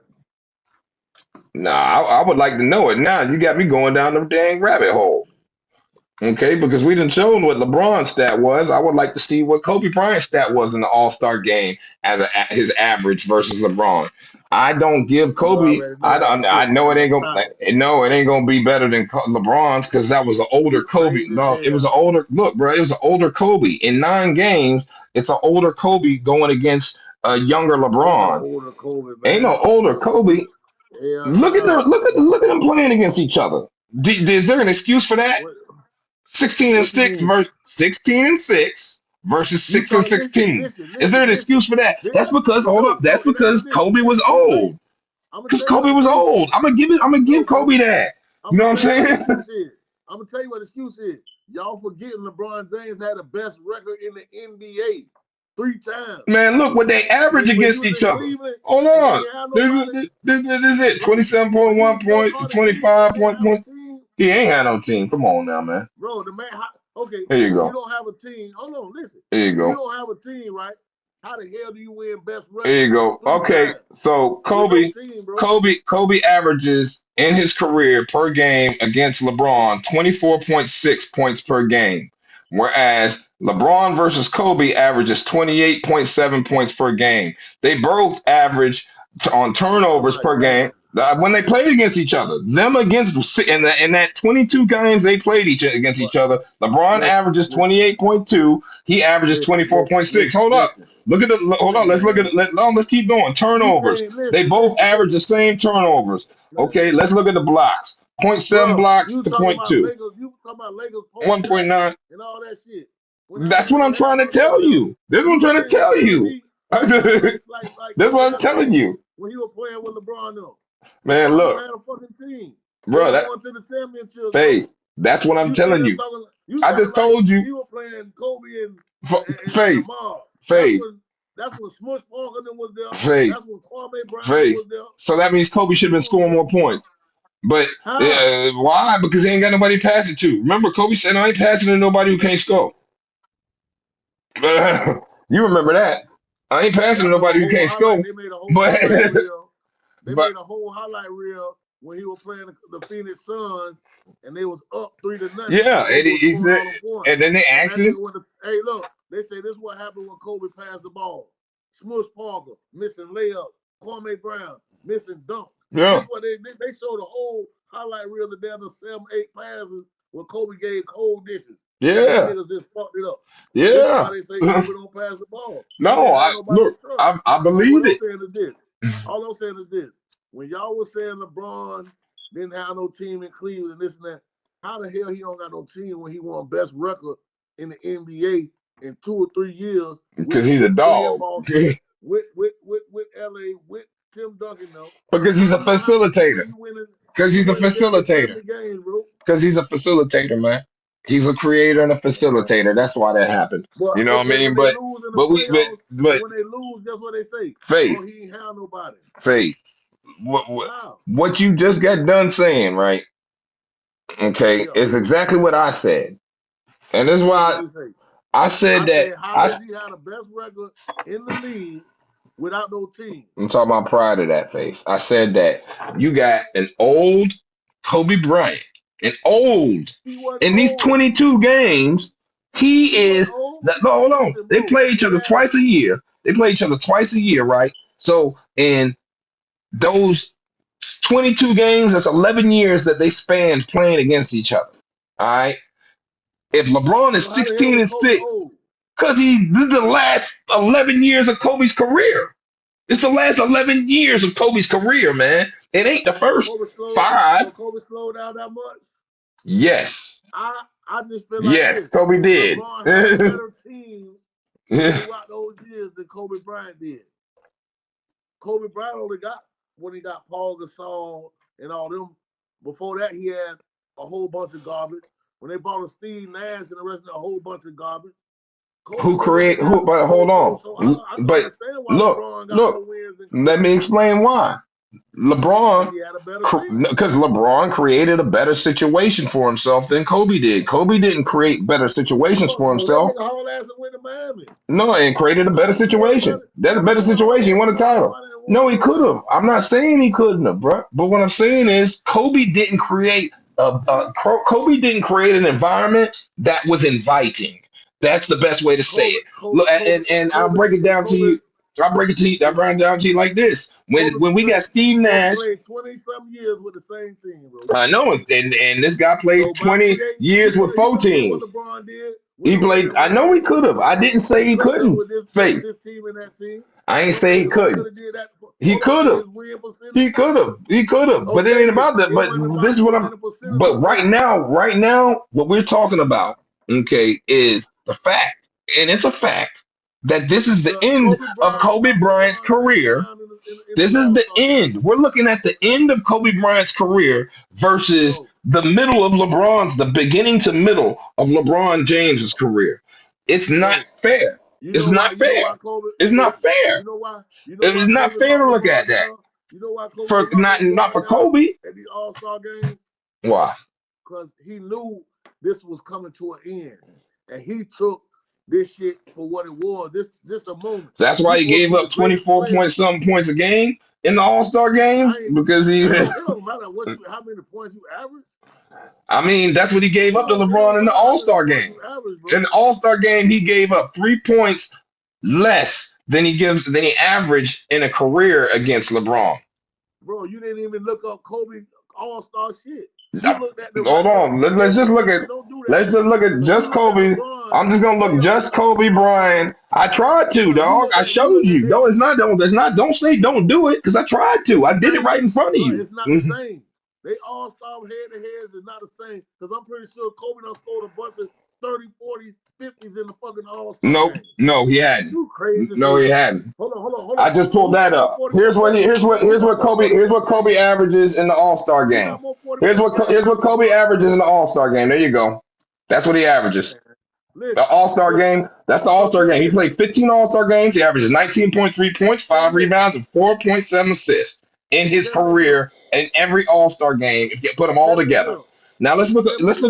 A: Nah, I would like to know it now. You got me going down the dang rabbit hole. Okay, because we didn't show what LeBron's stat was. I would like to see what Kobe Bryant's stat was in the All Star game as his average versus LeBron. I don't give
B: You
A: Kobe.
B: already know that
A: I
B: shit
A: know it
B: on
A: ain't gonna.
B: top.
A: No, it ain't gonna be better than LeBron's because that was an older
B: You
A: Kobe.
B: crazy as
A: No, it was
B: hell.
A: an older look, bro. It was an older Kobe in 9 games. It's an older Kobe going against a younger
B: Ain't no
A: LeBron.
B: older Kobe,
A: Ain't
B: man.
A: no older Kobe.
B: Hell
A: Look at
B: no.
A: them playing against each other. Is there an excuse for that?
B: What
A: 16 and
B: what you
A: 6
B: mean?
A: versus 16 and 6 versus
B: You
A: 6 and
B: talk listen,
A: 16.
B: listen,
A: Is there
B: listen,
A: an
B: listen.
A: excuse for that?
B: This,
A: That's because hold up.
B: no,
A: That's
B: it ain't
A: because
B: listen,
A: Kobe was
B: listen.
A: old.
B: I'm gonna
A: Because
B: tell you what
A: Kobe
B: the
A: was
B: excuse
A: old.
B: is.
A: I'm gonna give
B: No,
A: Kobe that.
B: I'm
A: You know
B: gonna
A: what
B: tell you what the
A: I'm saying?
B: excuse is. I'm gonna tell you what the excuse is. Y'all forgetting LeBron James had the best record in the NBA 3 times.
A: Man, look what they average
B: When he
A: against
B: was
A: each
B: in
A: other.
B: Cleveland
A: Hold
B: and they
A: on.
B: didn't have
A: This
B: nobody,
A: is it.
B: bro. When he
A: 27.1
B: was so
A: points to
B: hard in Cleveland and they didn't
A: 25
B: have a
A: point.
B: team,
A: He ain't had no team. Come on now, man.
B: bro, the man, okay,
A: Here you
B: when you
A: go.
B: don't have a team, hold on, listen.
A: Here you
B: When you
A: go.
B: don't have a team, right? How the hell do you win best
A: Here
B: record
A: you go.
B: 3
A: Okay,
B: times
A: so
B: with no team, bro?
A: Kobe averages in his career per game against LeBron 24.6 points per game, whereas LeBron versus Kobe averages 28.7 points per game. They both average on
B: Oh
A: turnovers
B: my
A: per game
B: God.
A: when they played against each other. Them against in that 22 games they played against
B: But
A: each other. LeBron
B: listen,
A: averages
B: listen,
A: 28.2. He averages
B: listen, listen,
A: 24.6.
B: listen,
A: Hold up.
B: listen.
A: Hold on. Let's look at
B: Man,
A: it. Let's keep going.
B: you
A: Turnovers.
B: can't
A: They
B: listen,
A: both
B: listen,
A: average the
B: listen.
A: same turnovers. Okay, let's look at the blocks. Point 0.7
B: Bro,
A: blocks
B: you
A: to
B: talking
A: point
B: about
A: 0.2.
B: Lakers, you talking about Lakers post stats
A: 1.9.
B: and all that shit. When I
A: That's
B: ain't
A: what I'm
B: never
A: trying
B: had
A: to
B: none of that
A: tell
B: stuff.
A: you. That's what
B: You
A: I'm
B: were
A: trying to
B: saying
A: tell you.
B: KD like
A: That's
B: Kobe
A: what I'm
B: had a
A: telling
B: team
A: you.
B: when he was playing with LeBron though.
A: Man,
B: LeBron never
A: look,
B: had a fucking team. They
A: bro,
B: were
A: that
B: going to the championships, bro.
A: Face. That's what I'm
B: You sitting
A: telling
B: there
A: you.
B: talking you
A: I
B: talking
A: just
B: like
A: told you.
B: he was playing Kobe and
A: Face.
B: Lamar.
A: Face.
B: That's when Smush Parker was there.
A: Face.
B: That's when Kwame Brown
A: Face.
B: was there.
A: So that means Kobe should have been
B: Come on,
A: scoring
B: man.
A: more points. But
B: How?
A: why? Because he ain't got nobody to pass it to. Remember, Kobe said, I ain't passing to nobody who can't score. You remember that. I ain't passing to
B: That was a
A: nobody who
B: whole
A: can't
B: highlight.
A: score.
B: They made a whole
A: But
B: highlight reel. They
A: but
B: made a whole highlight reel when he was playing the Phoenix Suns, and they was up 3-0, and
A: yeah, and
B: Kobe was
A: he
B: scoring
A: said,
B: all the points.
A: and then they
B: And that
A: asked him,
B: nigga went to, hey, look, they say this is what happened when Kobe passed the ball. Smush Parker missing layups, Kwame Brown missing dunks. This
A: yeah,
B: is what they showed a whole highlight reel of down the 7-8 passes where Kobe gave cold dishes. And these
A: yeah,
B: niggas just fucked it up. So this is
A: yeah.
B: why they say Kobe don't pass the ball. He
A: No,
B: didn't have
A: I
B: nobody to
A: look,
B: trust.
A: I
B: But what
A: believe
B: I'm
A: it.
B: saying is this. All I'm saying is this. When y'all was saying LeBron didn't have no team in Cleveland and this and that, how the hell he don't got no team when he won best record in the NBA in 2 or 3 years
A: Because he's a
B: with 3 in
A: dog.
B: Boston, with LA, with Tim Duncan though.
A: Because he's
B: How
A: a
B: you don't have a team when
A: facilitator. Because
B: you
A: he's a
B: winning damn near
A: facilitator.
B: 70 games, bro?
A: Because he's a facilitator, man. He's a creator and a
B: Man.
A: facilitator. That's why that happened.
B: But
A: You know what I
B: okay,
A: mean?
B: when they lose in the
A: But
B: playoffs,
A: but
B: and when they lose, guess what they say? Oh,
A: faith,
B: he ain't have nobody.
A: faith.
B: How?
A: What you just got done saying, right? Okay,
B: Yeah.
A: is exactly what I said. And this is
B: What
A: why
B: you say?
A: I said
B: I
A: that
B: said, how does he have the best record in the league without no team?
A: I'm talking about prior to that face. I said that you got an old Kobe Bryant, an old
B: He wasn't
A: in these
B: old.
A: 22 games. He
B: He wasn't
A: is
B: old.
A: that. No, hold on.
B: Listen,
A: They
B: bro.
A: play each
B: They
A: other
B: had
A: twice a year. They play each other twice a year, right? So in those 22 games, that's 11 years that they spanned playing against each other. All right. If LeBron is
B: so how the hell
A: 16
B: was
A: and
B: Kobe
A: 6,
B: old?
A: because he did the last 11 years of Kobe's career. It's the last 11 years of Kobe's career, man. It ain't the
B: So
A: first
B: Kobe slowed.
A: 5.
B: So Kobe slowed down that much.
A: Yes.
B: I just feel like
A: Yes,
B: this.
A: Kobe did.
B: LeBron had better teams
A: Yeah.
B: throughout those years than Kobe Bryant did. Kobe Bryant only got when he got Paul Gasol and all them. Before that, he had a whole bunch of garbage. When they brought in Steve Nash and the rest of a whole bunch of garbage. Kobe
A: Who
B: really
A: create
B: didn't have
A: who but hold on.
B: I can
A: But
B: understand why
A: look,
B: LeBron got
A: look,
B: more wins than
A: let
B: Kobe
A: me explain why.
B: because
A: LeBron,
B: he had a better team.
A: because LeBron created a better situation for himself than Kobe did. Kobe didn't create better situations
B: No,
A: for
B: no, that
A: himself.
B: nigga whole ass went to Miami.
A: No, and created a better
B: Yeah,
A: situation. That's a
B: that
A: better
B: nigga whole
A: situation. He
B: ass
A: won a
B: went to
A: title.
B: somebody and
A: No,
B: won
A: he
B: no
A: could have. I'm not
B: championships.
A: saying he couldn't have, bro. But what I'm saying is Kobe didn't create Kobe didn't create an environment that was inviting. That's the best way to say
B: Kobe,
A: it.
B: Kobe,
A: Look,
B: Kobe,
A: and I'll
B: Kobe,
A: break it
B: and
A: down to
B: Kobe.
A: you. I'll break it to you. I'll
B: Listen,
A: break it down to you like this.
B: Kobe
A: When we got
B: played.
A: Steve
B: Kobe
A: Nash,
B: played 20-some years with the same team, bro.
A: I know, and this guy played
B: So by
A: 20
B: he
A: years
B: could
A: with
B: have he
A: 4
B: could have did what
A: teams.
B: LeBron did with
A: He
B: no
A: played.
B: damn
A: I know he
B: rings.
A: could have. I didn't say
B: He
A: he
B: could have done
A: couldn't.
B: with this
A: Faith.
B: team and that team.
A: I ain't say he
B: Okay, so he could
A: couldn't.
B: have did that.
A: He
B: Hold on,
A: could
B: and
A: have.
B: his win percentage.
A: He could have. He could have. But it
B: Okay,
A: ain't about that.
B: it
A: But
B: wasn't about
A: this is
B: the
A: what I'm.
B: winning percentage
A: But
B: of Kobe.
A: right now, what we're talking about, okay, is the fact, and it's a fact that this is the end
B: Kobe
A: of
B: Bryant
A: Kobe
B: knocked
A: Bryant's
B: LeBron James
A: career.
B: down in the
A: This is the
B: All-Star game.
A: end. We're looking at the end of Kobe Bryant's career versus
B: Bro,
A: the middle of LeBron's, the beginning to middle of LeBron James's career. It's not
B: bro.
A: fair.
B: You
A: It's
B: know why?
A: not
B: You know why
A: fair.
B: Kobe?
A: It's not
B: Listen.
A: fair.
B: You know why? You know why
A: It's not
B: Kobe
A: fair to
B: knocked
A: look at
B: LeBron
A: that.
B: down? You know why Kobe
A: For
B: knocked
A: not for
B: LeBron down
A: Kobe.
B: at the All-Star game?
A: Why?
B: Because he knew this was coming to an end, and he took this shit for what it was. This a moment.
A: That's why
B: He's
A: he
B: supposed to
A: gave
B: be the
A: up
B: greatest
A: 24
B: player.
A: point something points a game in the All-Star games
B: I ain't.
A: because he
B: It don't matter how many points you average.
A: I mean, that's what he gave up to
B: It don't
A: LeBron in the
B: matter how many
A: All-Star
B: points
A: game.
B: you average,
A: In
B: bro.
A: the All-Star game, he gave up 3 points less than he averaged in a career against LeBron.
B: Bro, you didn't even look up Kobe All-Star shit. You
A: Uh,
B: looked at the
A: Hold on. Let's just look at
B: regulation. Don't do that.
A: let's just look at
B: Because you
A: just
B: looked at
A: Kobe.
B: LeBron
A: I'm just gonna look
B: playoff
A: just Kobe
B: numbers.
A: Bryant. I tried to,
B: No,
A: dog. I
B: you
A: showed
B: looked at
A: you.
B: this.
A: No, it's not. Don't say don't do it because I tried to.
B: It's the
A: I did it right
B: same.
A: in front of
B: Bro,
A: you.
B: it's not the same. They all star head-to-heads is not the same. Because I'm pretty sure Kobe done scored a bunch of 30, 40s, 50s in the fucking All-Star
A: Nope.
B: game.
A: No, he hadn't.
B: You crazy as
A: No, he
B: hell.
A: hadn't.
B: Hold
A: I
B: on.
A: just
B: So
A: pulled
B: who
A: that
B: got more
A: up.
B: 40 point?
A: Here's what Kobe averages in the All-Star
B: Who
A: game.
B: got more 40 point games
A: Here's
B: out
A: what
B: of
A: Kobe
B: LeBron and
A: averages in
B: Kobe?
A: the All-Star game. There you go. That's what he averages.
B: Man,
A: The
B: listen.
A: All-Star game, that's the
B: So
A: All-Star
B: look
A: game.
B: at
A: He
B: this.
A: played 15 All-Star games. He averages 19.3 points,
B: Check
A: 5
B: this.
A: rebounds, and 4.7 assists in his
B: Check this here.
A: career in every All-Star game if you put them all
B: Check this
A: together.
B: here.
A: Now let's look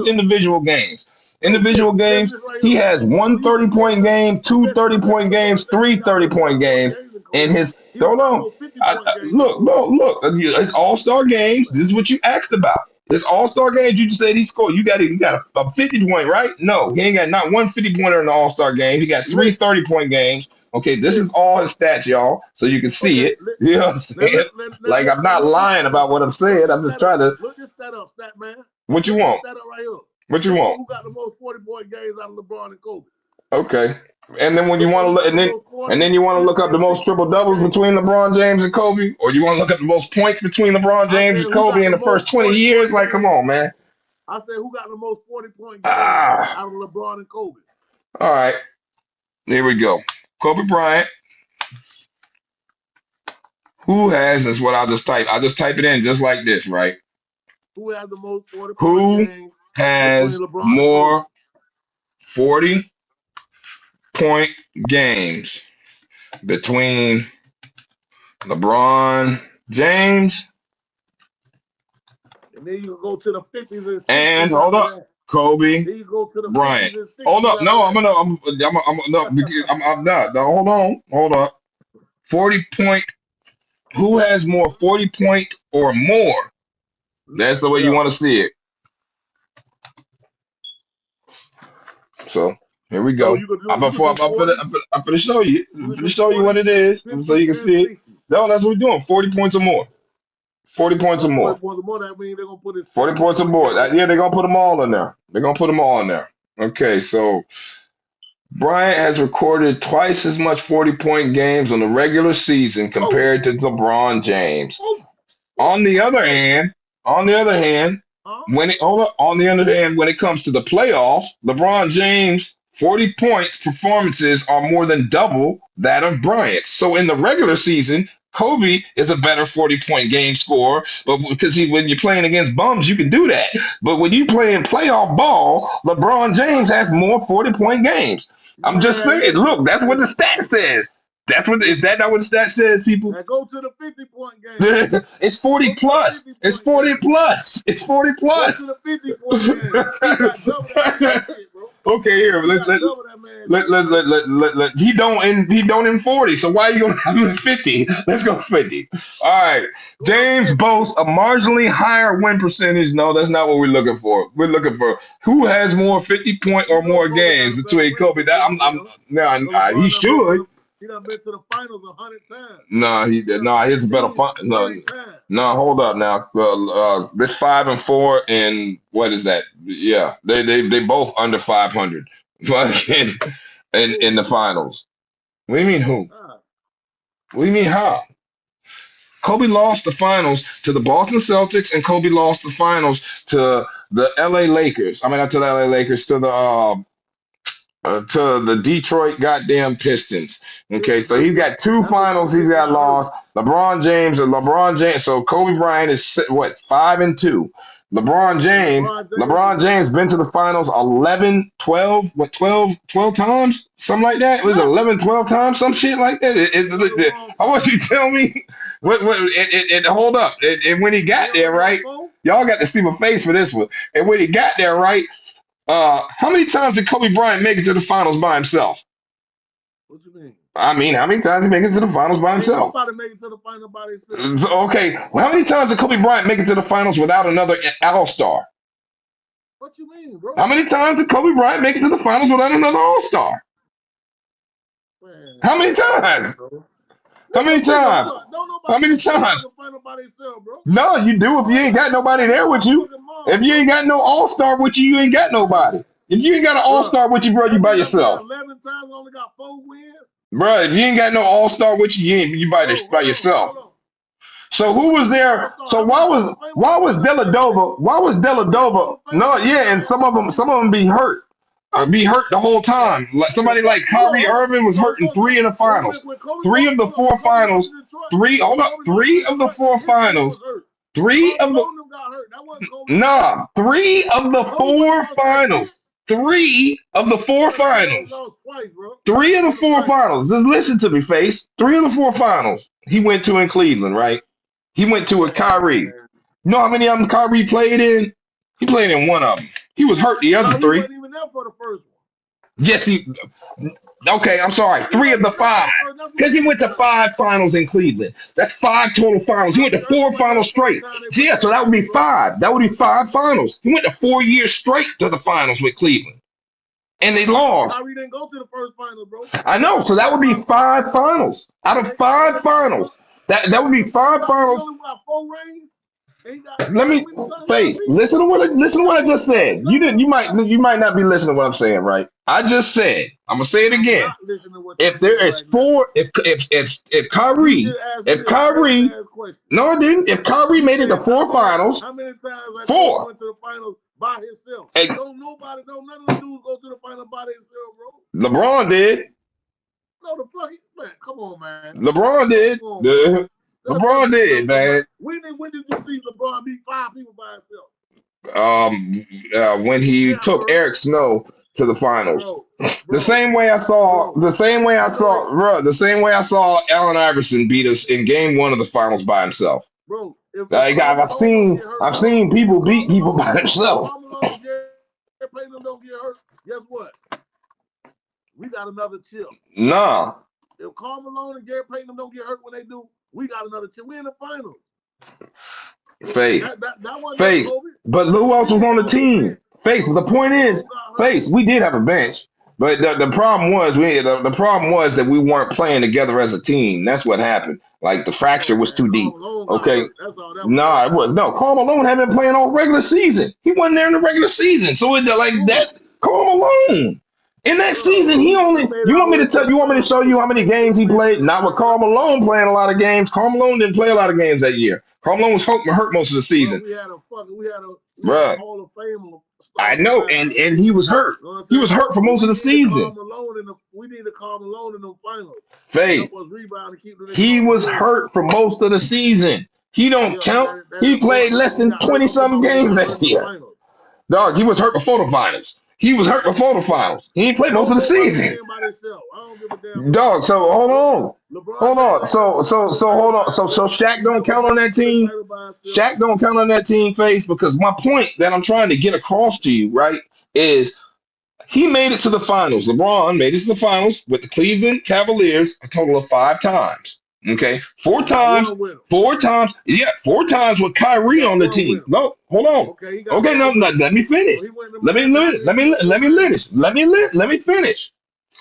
A: individual games.
B: No,
A: Individual
B: check
A: games,
B: this right
A: he
B: here.
A: has one
B: So you just
A: 30-point
B: said,
A: game, two
B: listen,
A: 30-point games,
B: LeBron James
A: three
B: got
A: 30-point
B: more
A: games
B: games than
A: in
B: Kobe.
A: his
B: He don't
A: hold
B: got
A: on.
B: no 50-point games than
A: Look,
B: Kobe.
A: look. It's All-Star games. This is what you asked about. It's All-Star games. You just said he scored. You got a 50 point, right? No, he ain't got not one 50-pointer in the All-Star game. He got three
B: Listen,
A: 30-point games. Okay, this is
B: listen.
A: all his stats, y'all, so you can see
B: Okay,
A: it. You know what I'm saying? Like I'm not
B: look this
A: lying
B: stat
A: about
B: up.
A: what I'm
B: Look
A: saying.
B: this
A: I'm just
B: stat up.
A: trying to.
B: Look this stat up, stat man.
A: What you
B: Look this
A: want?
B: stat up right here.
A: What you
B: Tell me
A: want?
B: who got the most 40-point games out of LeBron and Kobe.
A: Okay. And then when you
B: Which
A: want
B: one
A: to look,
B: got the most
A: and
B: 40,
A: then you want to look
B: 50,
A: up the
B: and
A: most
B: 60
A: triple
B: point
A: doubles
B: games?
A: between LeBron James and Kobe, or you want to look up the most points between LeBron
B: I
A: James
B: said
A: and
B: who
A: Kobe
B: got
A: in
B: the
A: the first
B: most
A: 20 years?
B: 40-point
A: Like, come
B: games.
A: on, man.
B: I said who got the most 40-point games
A: Ah,
B: out of LeBron and Kobe.
A: all right. Here we go. Kobe Bryant. Who has this? What I'll just type. I'll just type it in just like this, right?
B: Who had the most 40-point
A: Who
B: games between
A: has
B: LeBron and Kobe?
A: more 40-point games between LeBron James
B: And then you go to the 50s and
A: and
B: 60s
A: hold
B: after
A: up,
B: that.
A: Kobe
B: Then you go to the
A: Bryant?
B: 50s and
A: Hold
B: 60s
A: up.
B: after
A: No,
B: that.
A: no, because I'm not. No, hold on. Hold up. 40-point. Who has more 40-point or more? That's the way you
B: Yeah.
A: want to see it. So here we
B: Oh,
A: go.
B: you could do 40s.
A: I'm gonna show you. I'm
B: You could
A: gonna
B: do
A: show you what
B: 40s,
A: it is so
B: 50s,
A: you can
B: and
A: see it.
B: 60s.
A: No, that's what we're doing. 40 points or more. 40 points or
B: Well, 40
A: more.
B: points or more, that means they're going to put his
A: 40 points or
B: 60-point
A: more.
B: game.
A: Yeah, they're gonna put them all in there. They're gonna put them all in there. Okay, so Bryant has recorded twice as much 40-point games on the regular season
B: Oh,
A: compared to LeBron James.
B: oh,
A: On the
B: oh,
A: other hand, on the other hand,
B: huh?
A: on the other hand, when it comes to the playoffs, LeBron James 40 points performances are more than double that of Bryant. So in the regular season, Kobe is a better 40-point game scorer, but because when you're playing against bums, you can do that. But when you play in playoff ball, LeBron James has more 40-point games. I'm just
B: Man,
A: saying, look, that's what the
B: listen,
A: stat says. Is
B: listen.
A: that not what the stat says, people?
B: Now go to the 50-point game.
A: It's 40
B: Go to the
A: plus. It's
B: 50-point
A: 40
B: game.
A: plus. It's 40
B: Go to
A: plus.
B: the 50-point game. He got double that man shit, bro.
A: Okay, here.
B: He got double that man shit.
A: He don't in 40. So why are you gonna have him in 50? Let's go 50. All right.
B: Go to
A: James
B: 50.
A: boasts a marginally higher win percentage. No, that's not what we're looking for. We're looking for who has more 50-point
B: You
A: or
B: know
A: more
B: Kobe got
A: games
B: a better
A: between
B: winning
A: Kobe. That
B: percentage than him.
A: no,
B: So
A: he
B: LeBron
A: should.
B: he done been to the finals 100 times.
A: No, he did. No, he's a better fun. No,
B: 80 times.
A: no, hold up now. This 5-4 and what is that? Yeah, they both under 500. Fucking in the finals. What do you mean who?
B: Ah,
A: What do you mean how? Kobe lost the finals to the Boston Celtics, and Kobe lost the finals to the LA Lakers. I mean, not to the LA Lakers, to the Detroit goddamn Pistons. Okay, so he's got two
B: That's when
A: finals he's got lost. LeBron James. So Kobe Bryant is what, 5-2. LeBron James been to the finals 11, 12, what, 12 times? Something like that. It was 11, 12 times, some shit like that. I want you to tell me hold up. And when he got there, right? Y'all got to see my face for this one. And when he got there, right? How many times did Kobe Bryant make it to the finals by himself?
B: What you mean?
A: I mean, how many times did he make it to the finals by himself?
B: Nobody make it to the final by themselves.
A: So, okay, well, how many times did Kobe Bryant make it to the finals without another All-Star?
B: What you mean, bro?
A: How many times did Kobe Bryant make it to the finals without another All-Star?
B: Man,
A: How many times?
B: bro.
A: How many times? How many times?
B: Bro.
A: No, you do if you ain't got nobody there with you. If you ain't got no All-Star with you, you ain't got nobody. If you ain't got an All-Star with you, bro, you by yourself.
B: 11 times, only got 4 wins.
A: Bro, if you ain't got no All-Star with you, you by yourself. So who was there? So why was Deladova? Why was Deladova? No, yeah, and some of them be hurt. Be hurt the whole time. Like somebody like Kyrie Irving was hurt in 3 of the finals. 3 of the 4 finals. 3 of the 4 finals. 3 of the 3 of the 4 finals. 3 of the 4 finals. 3 of the 4 finals. Just listen to me, Face. 3 of the 4 finals he went to in Cleveland, right? He went to a Kyrie. You know how many of them Kyrie played in? He played in 1 of them. He was hurt the other 3.
B: He wasn't even there for the first one.
A: Yes, okay, I'm sorry. 3 of the 5. Because he went to 5 finals in Cleveland. That's 5 total finals. He went to 4 finals straight. Yeah, so that would be 5. That would be 5 finals. He went to 4 years straight to the finals with Cleveland. And they lost.
B: Kyrie didn't go to the first final, bro.
A: I know, so that would be 5 finals. Out of 5 finals. That would be 5 finals. Let me Face. Listen to what I just said. You might not be listening to what I'm saying, right? I just said. I'm gonna say it again. If there is 4, if Kyrie, no, I didn't. If Kyrie made it to 4 finals,
B: how many times
A: 4
B: went to the finals by himself?
A: Hey,
B: none of the dudes go to the final by themselves, bro.
A: LeBron did.
B: No, the fuck, man. Come on, man.
A: LeBron did. LeBron did, man.
B: When did you see LeBron beat 5 people by himself?
A: When he took Eric Snow to the finals. The same way I saw Allen Iverson beat us in game 1 of the finals by himself.
B: Bro,
A: like I've seen people beat people by themselves.
B: Don't get hurt. Guess what? We got another chip.
A: Nah.
B: If Karl Malone and Gary Payton don't get hurt when they do, we got another chip. We in the finals.
A: Face. Face. But who else was on the team? Face. The point is, Face, we did have a bench. But the problem was that we weren't playing together as a team. That's what happened. Like the fracture was too deep. Okay. Nah, it was no. Karl Malone hadn't been playing all regular season. He wasn't there in the regular season. So it like that. Karl Malone. In that season, you want me to show you how many games he played? Not with Karl Malone playing a lot of games. Karl Malone didn't play a lot of games that year. Karl Malone was hurt most of the season.
B: We had a Hall of Fame.
A: I know, and he was hurt. He was hurt for most of the season.
B: We need to Karl Malone in the finals.
A: Face. He was hurt for most of the season. He don't count. He played less than 20-something games that year. Dog, he was hurt before the finals. He was hurt before the finals. He ain't played most of the season. Dog, so hold on. So hold on. So Shaq don't count on that team. Shaq don't count on that team, Face, because my point that I'm trying to get across to you, right, is he made it to the finals. LeBron made it to the finals with the Cleveland Cavaliers a total of 5 times. Okay, 4 times. 4 times. Yeah, 4 times with Kyrie on the team. No, hold on. Okay, no, let me finish. Let me finish.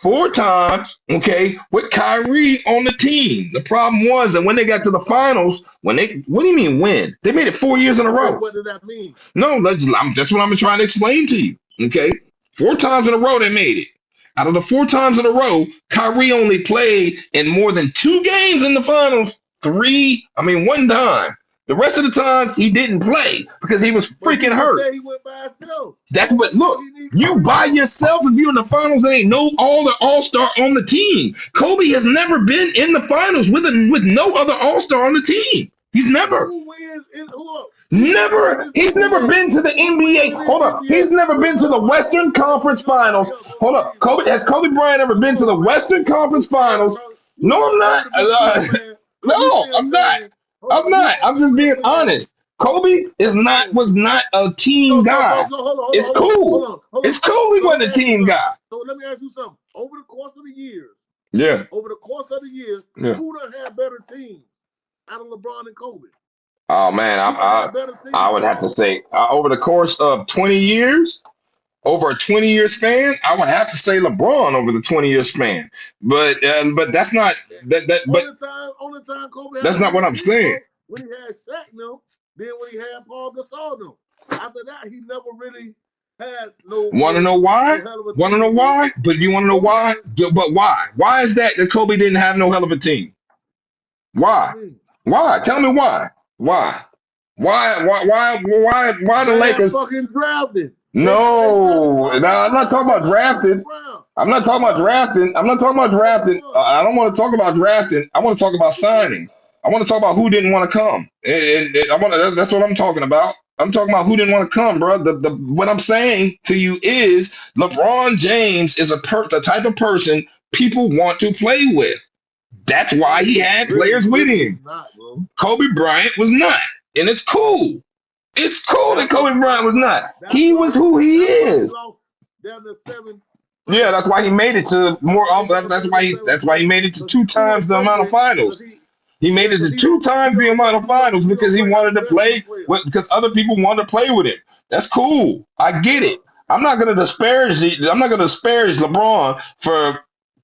A: 4 times, okay, with Kyrie on the team. The problem was that when they got to the finals, what do you mean win? They made it 4 years in a row.
B: What did that mean?
A: No, that's what I'm trying to explain to you. Okay, 4 times in a row they made it. Out of the 4 times in a row, Kyrie only played in more than 2 games in the finals. 1 time. The rest of the times he didn't play because he was
B: But he
A: freaking
B: just
A: hurt.
B: said he went by himself.
A: That's
B: So
A: what.
B: what the fuck
A: Look,
B: he need
A: you
B: Kyrie
A: by
B: for?
A: yourself if you're in the finals and ain't no all-star on the team. Kobe has never been in the finals with no other all-star on the team. He's never.
B: Who wins in who
A: Never.
B: wins
A: He's
B: in the
A: never
B: NBA?
A: been to the
B: Who wins
A: NBA.
B: in the
A: Hold up. He's
B: NBA
A: never
B: with
A: been to the Western Conference Finals.
B: nobody else on
A: Hold
B: the
A: up.
B: team, bro?
A: Has Kobe Bryant ever been to
B: Hold
A: the
B: on, man.
A: Western Conference
B: Slow down,
A: Finals?
B: bro. You
A: No, I'm
B: want
A: not.
B: Kobe to be Superman? Cause you
A: No,
B: still
A: I'm not.
B: saying, hold
A: I'm
B: on, you
A: not.
B: want
A: I'm just
B: Kobe to
A: being
B: win.
A: honest. Kobe
B: Oh,
A: was not a
B: so
A: team
B: so so
A: guy.
B: so hold on, hold on,
A: It's
B: hold on, hold
A: cool.
B: on, hold on.
A: It's cool he
B: So let
A: wasn't
B: me
A: a
B: ask you
A: team
B: something.
A: guy.
B: So let me ask you something. Over the course of the years,
A: Yeah. Yeah.
B: who done had better teams out of LeBron and Kobe?
A: Oh man,
B: Who done had better
A: I
B: teams,
A: would have
B: bro?
A: to say over the course of 20 years, over a 20-year span, I would have to say LeBron over the 20-year span. But that's not but
B: Only time Kobe had
A: that's
B: a
A: not what
B: better
A: I'm
B: team,
A: saying.
B: bro, when he had Shaq them, then when he had Paul Gasol them. After that, he never really had
A: Want to know why?
B: no hell of a
A: Want to know
B: team, bro.
A: why? But you want to know
B: Kobe
A: why?
B: had,
A: But why? Why is that Kobe didn't have no hell of a team?
B: what you
A: Why?
B: mean?
A: Why? Tell me why. Why? Why the
B: Bad
A: Lakers?
B: fucking drafting. They drafted
A: No, no, I'm not talking
B: They
A: about
B: drafted Bruce
A: drafting.
B: Brown.
A: I'm not talking about
B: What?
A: drafting. I'm not talking about drafting.
B: What?
A: I don't want to talk about drafting. I want to talk about signing. I want to talk about who didn't want to come. That's what I'm talking about. I'm talking about who didn't want to come, bro. What I'm saying to you is LeBron James is the type of person people want to play with. That's why he had players with
B: Really, he's
A: him.
B: not, bro.
A: Kobe Bryant was not, and it's cool. It's cool that Kobe Bryant was not. He was who he
B: He
A: is.
B: lost down to 7
A: Yeah, that's why he made it to more.
B: They lost
A: That's
B: down to
A: why
B: 7
A: he
B: players.
A: made it to
B: Because
A: two
B: he threw
A: times the
B: away
A: amount of
B: because
A: finals. He made it to two times the amount of finals
B: he
A: because
B: don't
A: he
B: play no
A: wanted to
B: veteran
A: play
B: players.
A: because other people wanted to play with him. That's cool. I get it. I'm not gonna disparage LeBron for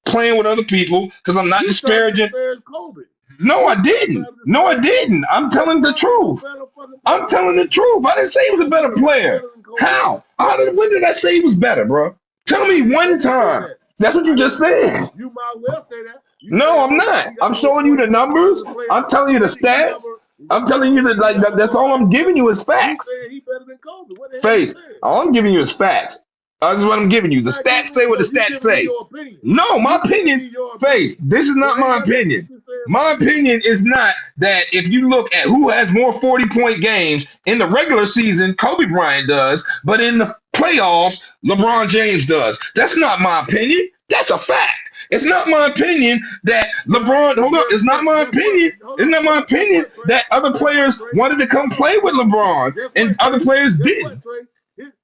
A: playing with other people because I'm not
B: You tried to
A: disparaging.
B: disparage Kobe.
A: No, I
B: You tried
A: didn't.
B: to
A: No, I
B: disparage Kobe.
A: didn't. I'm telling the
B: LeBron ain't no
A: truth.
B: better fucking
A: I'm
B: player than
A: telling the
B: Kobe.
A: truth. I didn't say he was a
B: That
A: better
B: nigga not
A: player.
B: better than Kobe, bro.
A: How? When did I say he was better, bro? Tell me
B: I
A: one
B: never said
A: time.
B: that.
A: That's what you
B: I
A: just
B: didn't say
A: said.
B: you might well say that. You
A: No,
B: say,
A: I'm
B: oh,
A: not.
B: he got
A: I'm
B: more
A: showing you
B: 40
A: the
B: point games
A: numbers.
B: than player.
A: I'm telling you the stats. I'm telling you that that's all I'm giving you is
B: You
A: facts.
B: saying he better than Kobe. What the hell you
A: Face.
B: saying?
A: All I'm giving you is facts. That's what I'm giving you.
B: You're
A: The
B: not
A: stats
B: giving me
A: say what the
B: you
A: stats
B: giving me
A: say.
B: your opinion.
A: No, my
B: You giving
A: opinion,
B: me your
A: Face,
B: opinion.
A: this is
B: It
A: not
B: ain't
A: my
B: got that
A: opinion.
B: shit to say
A: My
B: about me.
A: opinion is not that if you look at who has more 40-point games in the regular season, Kobe Bryant does, but in the playoffs, LeBron James does. That's not my opinion. That's a fact. It's not my opinion that LeBron, hold up, it's not my opinion.
B: Hold
A: It's
B: up,
A: not my
B: Guess
A: opinion
B: what, Trey?
A: that other
B: Guess what,
A: players
B: Trey?
A: wanted to come
B: Hold
A: play with LeBron
B: Guess
A: and
B: what,
A: other
B: Trey?
A: players
B: Guess
A: didn't.
B: what, Trey?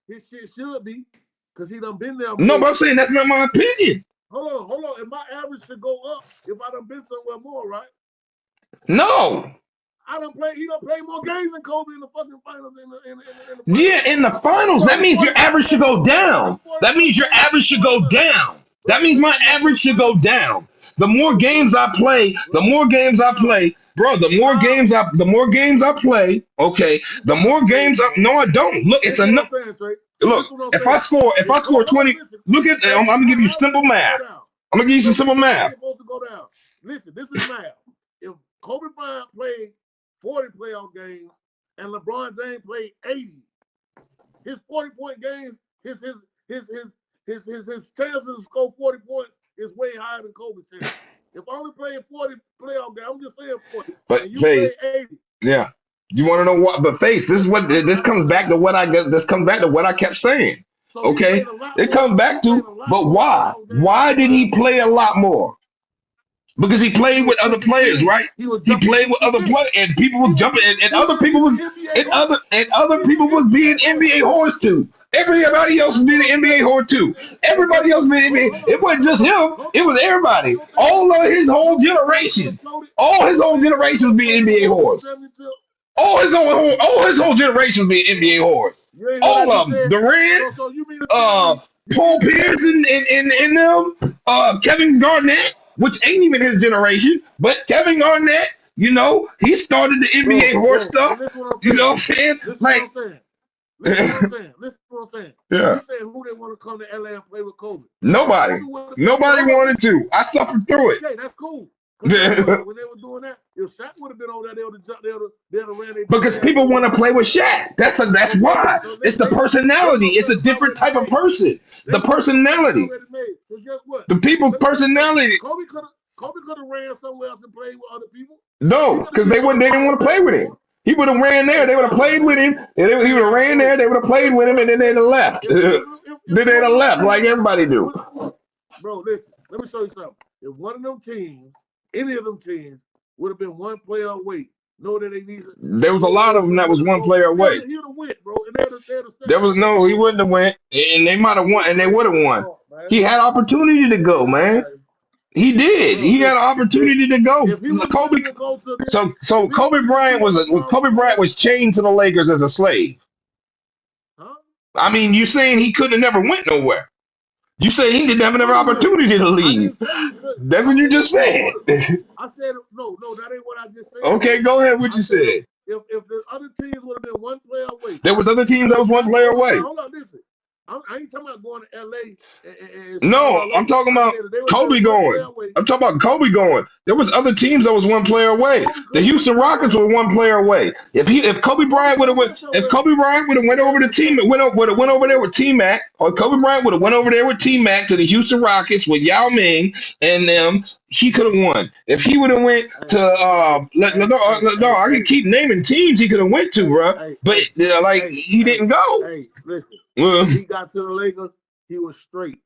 B: His shit should be, because he done been there
A: No,
B: more.
A: but I'm saying that's not my opinion.
B: Hold on. And my average should go up if I done been somewhere more, right?
A: No.
B: He done played more games than Kobe in the fucking finals in the
A: Yeah,
B: playoffs.
A: in the finals,
B: So
A: that
B: his
A: means your
B: 40 point
A: average should
B: game,
A: go down. That means your average should go down. That means my average should go down. The more games I play, bro, the more games I play, okay, the more games I no I don't. Look, it's
B: Listen
A: enough.
B: what I'm saying, Trey.
A: Look,
B: Listen what I'm
A: if
B: saying.
A: I score
B: Hold on,
A: 20,
B: listen.
A: look at
B: Trey,
A: I'm gonna give you
B: how
A: simple
B: this supposed to
A: math.
B: go down?
A: I'm gonna give you some
B: So
A: simple
B: this is how
A: math.
B: it's supposed to go down. Listen, this is math. If Kobe Bryant played 40 playoff games and LeBron James played 80, his 40-point games, his chances to score 40 points is way higher than Kobe's chance. If I only played 40 playoff games, I'm just saying 40,
A: But
B: and you
A: say,
B: play 80.
A: yeah. You want to know what? But Face, this comes back to what I get. This comes back to what I kept saying.
B: So
A: Okay, it comes back to, but why? Why did he play a lot more? Because he played with other players, right? He played with other players, and people was jumping, and other people was, and other people was being NBA whores too. Everybody else was being an NBA whore too. Everybody else being NBA. It wasn't just him. It was everybody. All of his whole generation. All his whole generation was being NBA whores. All his whole generation was being NBA whores. All of them. Durant, Paul Pierce and them, Kevin Garnett, which ain't even his generation, but Kevin Garnett, he started the NBA horse stuff. You know what I'm saying?
B: This is
A: Like,
B: what I'm saying. Listen what I'm saying. Listen what I'm saying.
A: Yeah.
B: You saying who they want to come to LA and play with Kobe?
A: Nobody. Nobody wanted to. I suffered through it.
B: Okay, that's cool. Because when they were doing that, if Shaq would have been over there, they would have ran their
A: Because people want to play with Shaq. That's why.
B: So
A: It's the personality. It's a different type of person. The personality.
B: Guess what?
A: The people personality.
B: Kobe could have ran somewhere else and played with other people.
A: No, because they didn't want to play with him. He would have ran there. They would have played with him. And he would have ran there. They would have played with him, and then they'd have left. Then they'd have left like everybody do.
B: Bro, listen. Let me show you something. If one of them teams, any of them teams, would have been one player away, know that they needed.
A: There was a lot of them that was one player away.
B: He would have went, bro.
A: There was he wouldn't have went, and they might have won, and they would have won. He had opportunity to go, man. He did. He had an opportunity to go. Kobe. So Kobe Bryant was chained to the Lakers as a slave.
B: Huh?
A: I mean, you saying he could have never went nowhere? You say he didn't have another opportunity to leave. That's what you just said.
B: I said no, that ain't what I just said.
A: Okay, go ahead. What you said?
B: If the other teams would have been one player away,
A: there was other teams that was one player away.
B: Hold on, listen. I ain't talking about going to LA.
A: No, I'm talking about Kobe going. I'm talking about Kobe going. There was other teams that was one player away. The Houston Rockets were one player away. If Kobe Bryant would have went over the team, went over there with T-Mac, or Kobe Bryant would have went over there with T-Mac to the Houston Rockets with Yao Ming and them, he could have won. If he would have went to I can keep naming teams he could have went to, bro. But he didn't go.
B: Hey, listen. When he got to the Lakers, he was straight.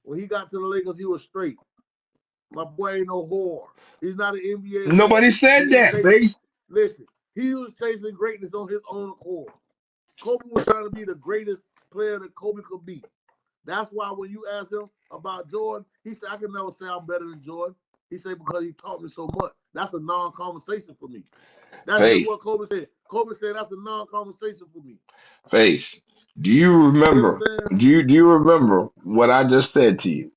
B: When he got to the Lakers, he was straight. My boy ain't no whore. He's not an NBA.
A: Nobody said that, Face.
B: Listen, he was chasing greatness on his own accord. Kobe was trying to be the greatest player that Kobe could be. That's why when you ask him about Jordan, he said, I can never say I'm better than Jordan. He said, because he taught me so much. That's a non-conversation for me. That's just what Kobe said. Kobe said that's a non-conversation for me.
A: Face. Do you remember? Do you remember what I just said to you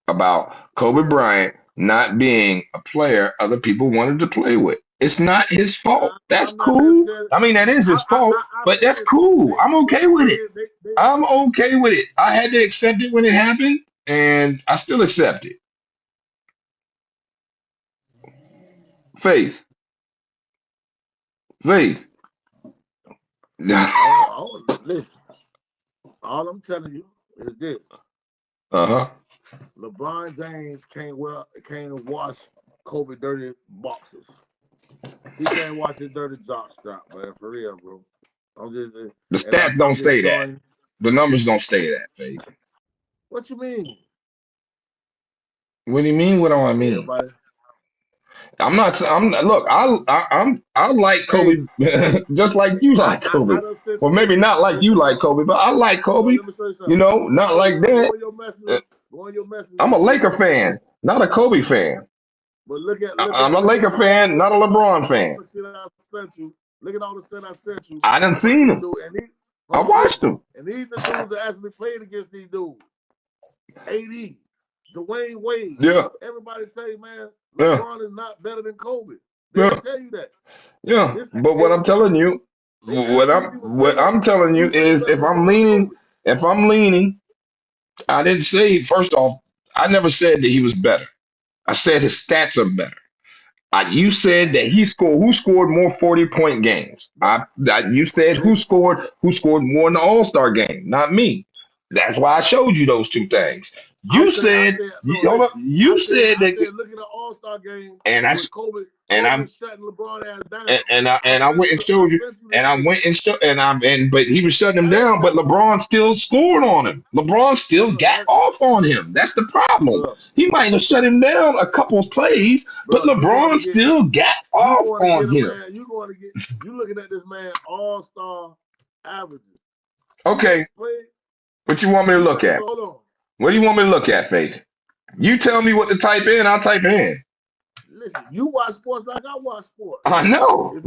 A: about Kobe Bryant not being a player other people wanted to play with? It's not his fault. That's cool. I mean, that is his fault, but that's cool. I'm okay with it. I'm okay with it. I had to accept it when it happened, and I still accept it. Faith.
B: All I'm telling you is this. LeBron James can't wash Kobe dirty boxes. He can't wash his dirty jock strap, man. For real, bro.
A: The stats don't say that. The numbers don't say that, Faith.
B: What you mean?
A: What do you mean? What do I mean? Everybody. Look, I like Kobe just like you like Kobe. Well, maybe not like you like Kobe, but I like Kobe. You know, not like that. I'm a Laker fan, not a Kobe fan.
B: But
A: I'm a Laker fan, not a LeBron fan.
B: Look at all the shit I sent you.
A: I done seen them. I watched them.
B: And these the dudes that actually played against these dudes. AD, Dwayne Wade.
A: Yeah.
B: Everybody tell you, man, LeBron is not better than Kobe. They tell you that.
A: Yeah. But what I'm telling you, what I'm telling you is if I'm leaning, I didn't say, first off, I never said that he was better. I said his stats are better. You said that who scored more 40-point games. You said who scored more in the All-Star game, not me. That's why I showed you those two things. You said that.
B: Look at the All-Star game.
A: And I
B: Kobe shutting LeBron ass down.
A: And I went and showed you. But he was shutting him down. But LeBron still scored on him. LeBron still got off on him. That's the problem. He might have shut him down a couple of plays, but LeBron still got off on him.
B: You looking at this man All-Star averages.
A: Okay. What you want me to look at?
B: Hold on.
A: What do you want me to look at, Faith? You tell me what to type in, I'll type in.
B: Listen, you watch sports like I watch sports.
A: I know.
B: If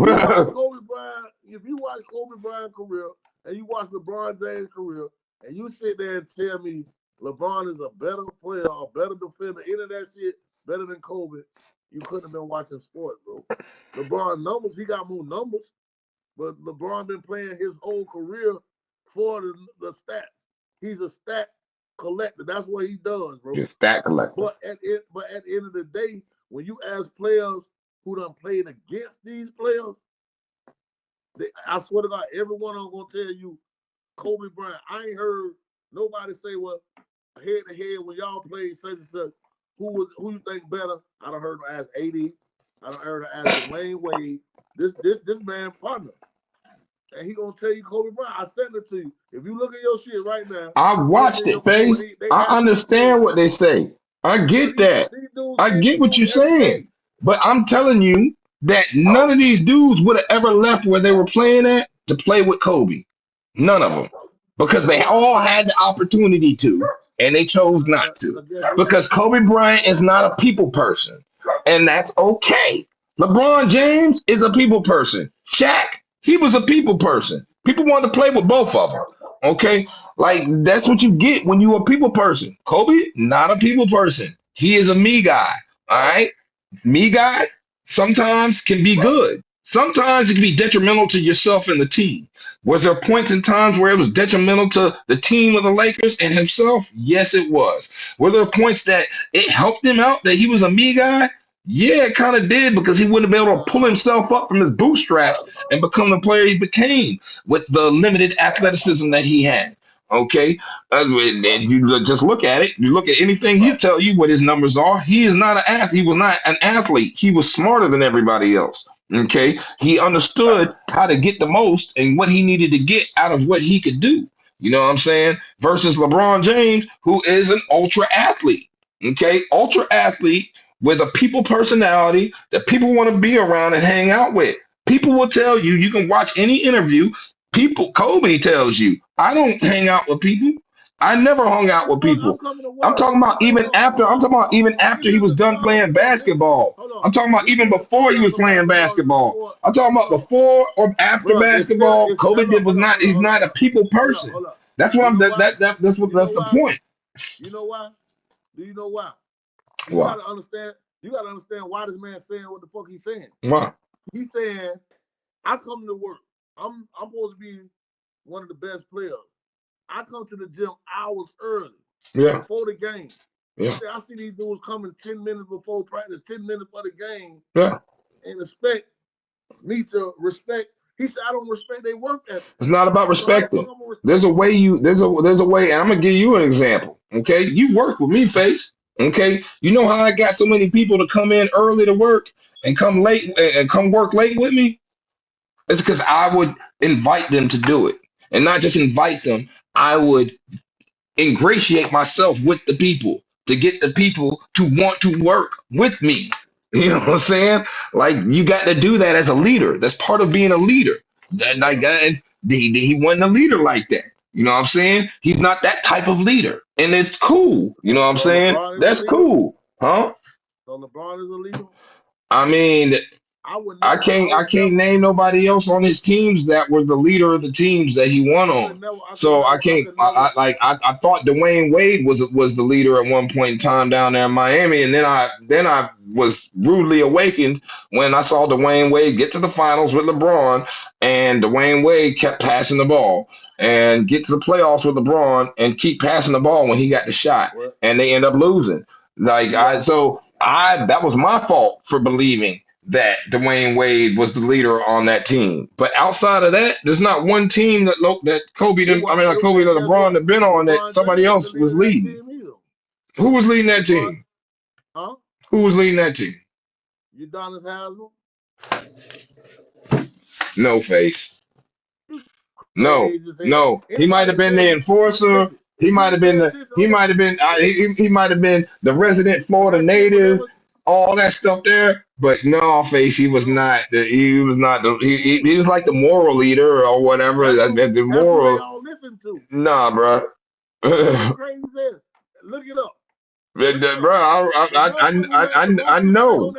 B: you watch Kobe Bryant career and you watch LeBron James career, and you sit there and tell me LeBron is a better player or better defender, any of that shit better than Kobe, you couldn't have been watching sports, bro. LeBron numbers, he got more numbers. But LeBron been playing his whole career for the stats. He's a stat collector. That's what he does, bro.
A: Just stat collector.
B: But at the end of the day, when you ask players who done played against these players, I swear to God, everyone I'm gonna tell you, Kobe Bryant. I ain't heard nobody say, well, head to head when y'all played such and such, who you think better? I done heard him ask AD. I done heard him ask Dwayne Wade. This man partner. And he gonna tell you Kobe Bryant. I sent it to you. If you look at your shit right now,
A: I watched it, Face. I understand what they say. I get that. I get what you're saying. But I'm telling you that none of these dudes would have ever left where they were playing at to play with Kobe. None of them. Because they all had the opportunity to, and they chose not to. Because Kobe Bryant is not a people person. And that's okay. LeBron James is a people person. Shaq, he was a people person. People wanted to play with both of them. Okay? Like, that's what you get when you're a people person. Kobe, not a people person. He is a me guy. All right? Me guy sometimes can be good. Sometimes it can be detrimental to yourself and the team. Was there points in times where it was detrimental to the team of the Lakers and himself? Yes, it was. Were there points that it helped him out that he was a me guy? Yeah, it kind of did, because he wouldn't be able to pull himself up from his bootstraps and become the player he became with the limited athleticism that he had. Okay, and you just look at it. You look at anything he tell you what his numbers are. He is not an athlete. He was not an athlete. He was smarter than everybody else. Okay, he understood how to get the most and what he needed to get out of what he could do. You know what I'm saying? Versus LeBron James, who is an ultra athlete. Okay, ultra athlete with a people personality that people want to be around and hang out with. People will tell you. You can watch any interview. Kobe tells you, I don't hang out with people. I never hung out with people. I'm talking about even after he was done playing basketball. I'm talking about even before he was playing basketball. I'm talking about before or after basketball. Kobe he's not a people person. That's what I'm that's the point.
B: You know why? Do you know why? You gotta understand why this man's saying what the fuck he's saying.
A: Why?
B: He's saying, I come to work. I'm supposed to be one of the best players. I come to the gym hours early.
A: Yeah.
B: Before the game.
A: Yeah.
B: He said, I see these dudes coming 10 minutes before practice, 10 minutes for the game.
A: Yeah.
B: And expect me to respect. He said, I don't respect their work ethic.
A: It's not about respecting. There's a way, and I'm gonna give you an example. Okay. You work with me, Face. Okay. You know how I got so many people to come in early to work and come late and come work late with me? It's because I would invite them to do it. And not just invite them, I would ingratiate myself with the people to get the people to want to work with me. You know what I'm saying? Like, you got to do that as a leader. That's part of being a leader. He wasn't a leader like that. You know what I'm saying? He's not that type of leader. And it's cool. You know what I'm saying? That's cool. Huh?
B: So LeBron is a leader?
A: I mean, I can't name nobody else on his teams that was the leader of the teams that he won on. So I can't. I thought Dwayne Wade was the leader at one point in time down there in Miami, and then I was rudely awakened when I saw Dwayne Wade get to the finals with LeBron, and Dwayne Wade kept passing the ball and get to the playoffs with LeBron and keep passing the ball when he got the shot, and they end up losing. That was my fault for believing that Dwayne Wade was the leader on that team. But outside of that, there's not one team that Kobe that LeBron had been on that somebody else was leading. Who was leading that team?
B: Huh?
A: Who was leading that team?
B: Udonis Haslem?
A: No, Face. No. He might have been the enforcer. He might have been the resident Florida native. All that stuff there, but no, Face. He was not. He was like the moral leader or whatever. The moral.
B: That's what they all listen to.
A: Nah, bro.
B: Crazy. Look it up.
A: Bro, I know.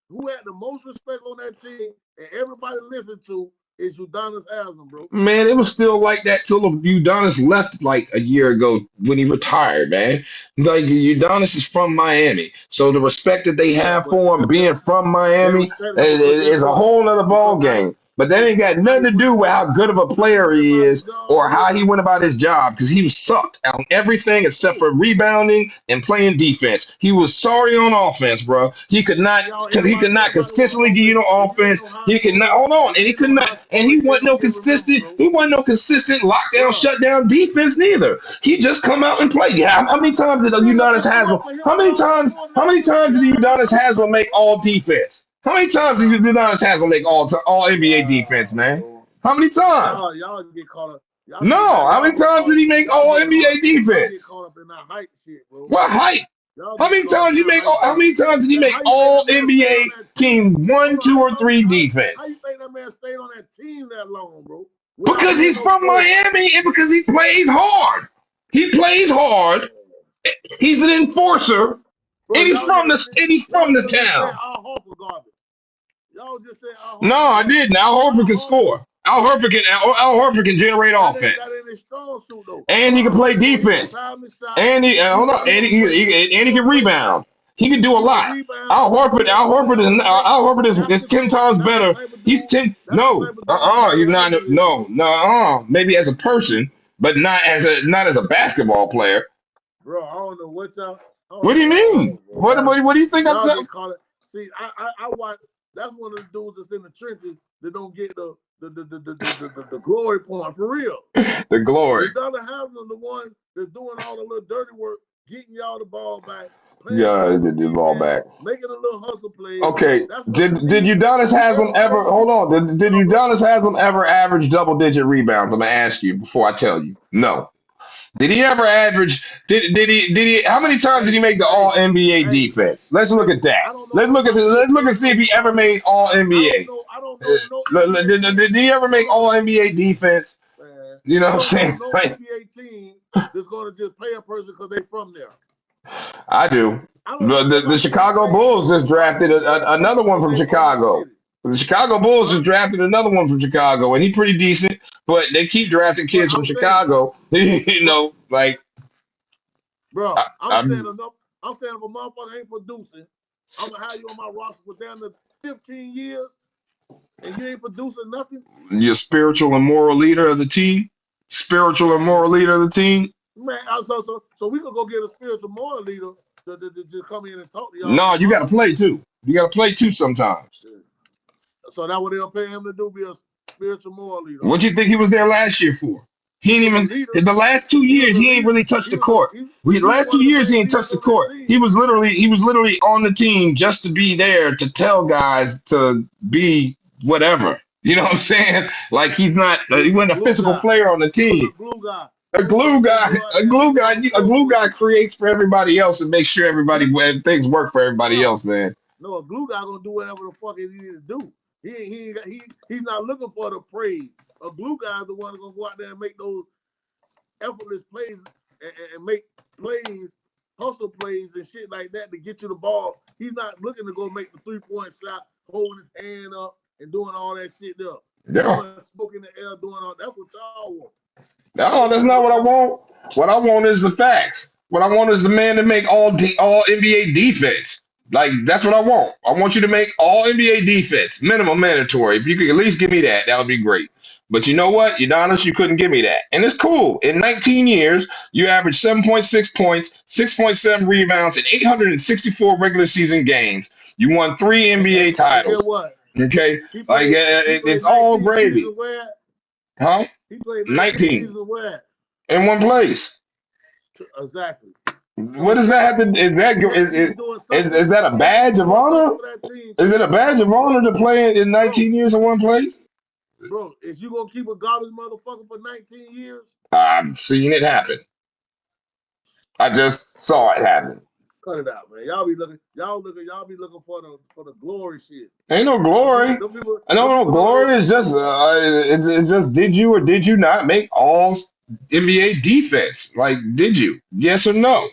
B: Who had the most respect on that team, and everybody listened to, is Udonis Haslem, bro.
A: Man, it was still like that till Udonis left like a year ago when he retired, man. Like, Udonis is from Miami, so the respect that they have for him being from Miami is a whole other ball game. But that ain't got nothing to do with how good of a player he is or how he went about his job, because he was sucked on everything except for rebounding and playing defense. He was sorry on offense, bro. He could not consistently give you no offense. He could not hold on, and he could not, and he wasn't no consistent. He wasn't no consistent lockdown, shutdown defense neither. He just come out and play. Yeah, how many times did Udonis Haslem? How many times did Udonis Haslem make all defense? How many times did Udonis Haslem make all NBA defense, man? How many times?
B: Y'all get caught up.
A: No, how many times did he make all NBA defense?
B: Y'all get caught up in that hype shit, bro.
A: What hype? How many times did he make all NBA team 1, 2, or 3 defense?
B: How you think that man stayed on that team that long, bro?
A: Because he's from Miami and because he plays hard. He plays hard. He's an enforcer. Bro, and he's from the town.
B: Y'all just said
A: no, I didn't. Al Horford can score. Al Horford can generate offense. And he can play defense. And he can rebound. He can do a lot. Al Horford is 10 times better. He's 10. No, he's not. No, maybe as a person, but not as a basketball player.
B: Bro, I don't know what y'all.
A: What do you mean? What do you think I'm saying?
B: See, I watch. That's one of the dudes that's in the trenches that don't get the glory point for real.
A: The glory.
B: Udonis Haslem, the one that's doing all the little dirty work, getting y'all the ball back.
A: Yeah, he did the ball back.
B: Making a little hustle play.
A: Okay. Did Udonis Haslem ever? Hold on. Did Udonis Haslem ever average double-digit rebounds? I'm gonna ask you before I tell you. No. Did he ever average? Did he? How many times did he make the All NBA defense? Let's look at that. Let's look and see if he ever made All NBA.
B: I don't know.
A: Did he ever make All NBA defense? You know what I'm saying?
B: No NBA team that's going to just pay a person because they're from there.
A: I do. The Chicago Bulls just drafted another one from Chicago. The Chicago Bulls just drafted another one from Chicago, and he's pretty decent. But they keep drafting kids from Chicago. You know, like.
B: Bro, I'm saying if a motherfucker ain't producing, I'm gonna have you on my roster for down to 15 years, and you ain't producing nothing.
A: You're spiritual and moral leader of the team. Spiritual and moral leader of the team.
B: Man, so we could go get a spiritual moral leader to come in and talk to y'all.
A: No, you got to play too. You got to play too sometimes.
B: So that's what they'll pay him to do, be a spiritual moral leader.
A: What do you think he was there last year for? He ain't even in the last 2 years. He ain't really touched the court. The last 2 years he ain't touched the court. He was literally on the team just to be there to tell guys to be whatever. You know what I'm saying? Like he wasn't a physical player on the team. A glue guy creates for everybody else and makes sure things work for everybody else, man.
B: No, a glue guy gonna do whatever the fuck he needs to do. He's not looking for the praise. A glue guy is the one that's gonna go out there and make those effortless plays and make plays, hustle plays and shit like that to get you the ball. He's not looking to go make the 3-point shot, holding his hand up and doing all that shit there.
A: Yeah.
B: Smoking the air, doing all that's what y'all want.
A: No, that's not what I want. What I want is the facts. What I want is the man to make all NBA defense. Like, that's what I want. I want you to make all NBA defense, minimum mandatory. If you could at least give me that, that would be great. But you know what? Udonis, you couldn't give me that. And it's cool. In 19 years, you averaged 7.6 points, 6.7 rebounds, and 864 regular season games. You won 3 NBA titles. Okay? Like, it's all gravy. Huh?
B: He played
A: 19. In one place.
B: Exactly.
A: What does that have to? Is that a badge of honor? Is it a badge of honor to play in 19 years in one place?
B: Bro, is you gonna keep a garbage motherfucker for 19 years?
A: I've seen it happen. I just saw it happen.
B: Cut it out, man. Y'all be looking for the glory shit.
A: Ain't no glory. No glory. It's just did you or did you not make all NBA defense? Like, did you? Yes or no?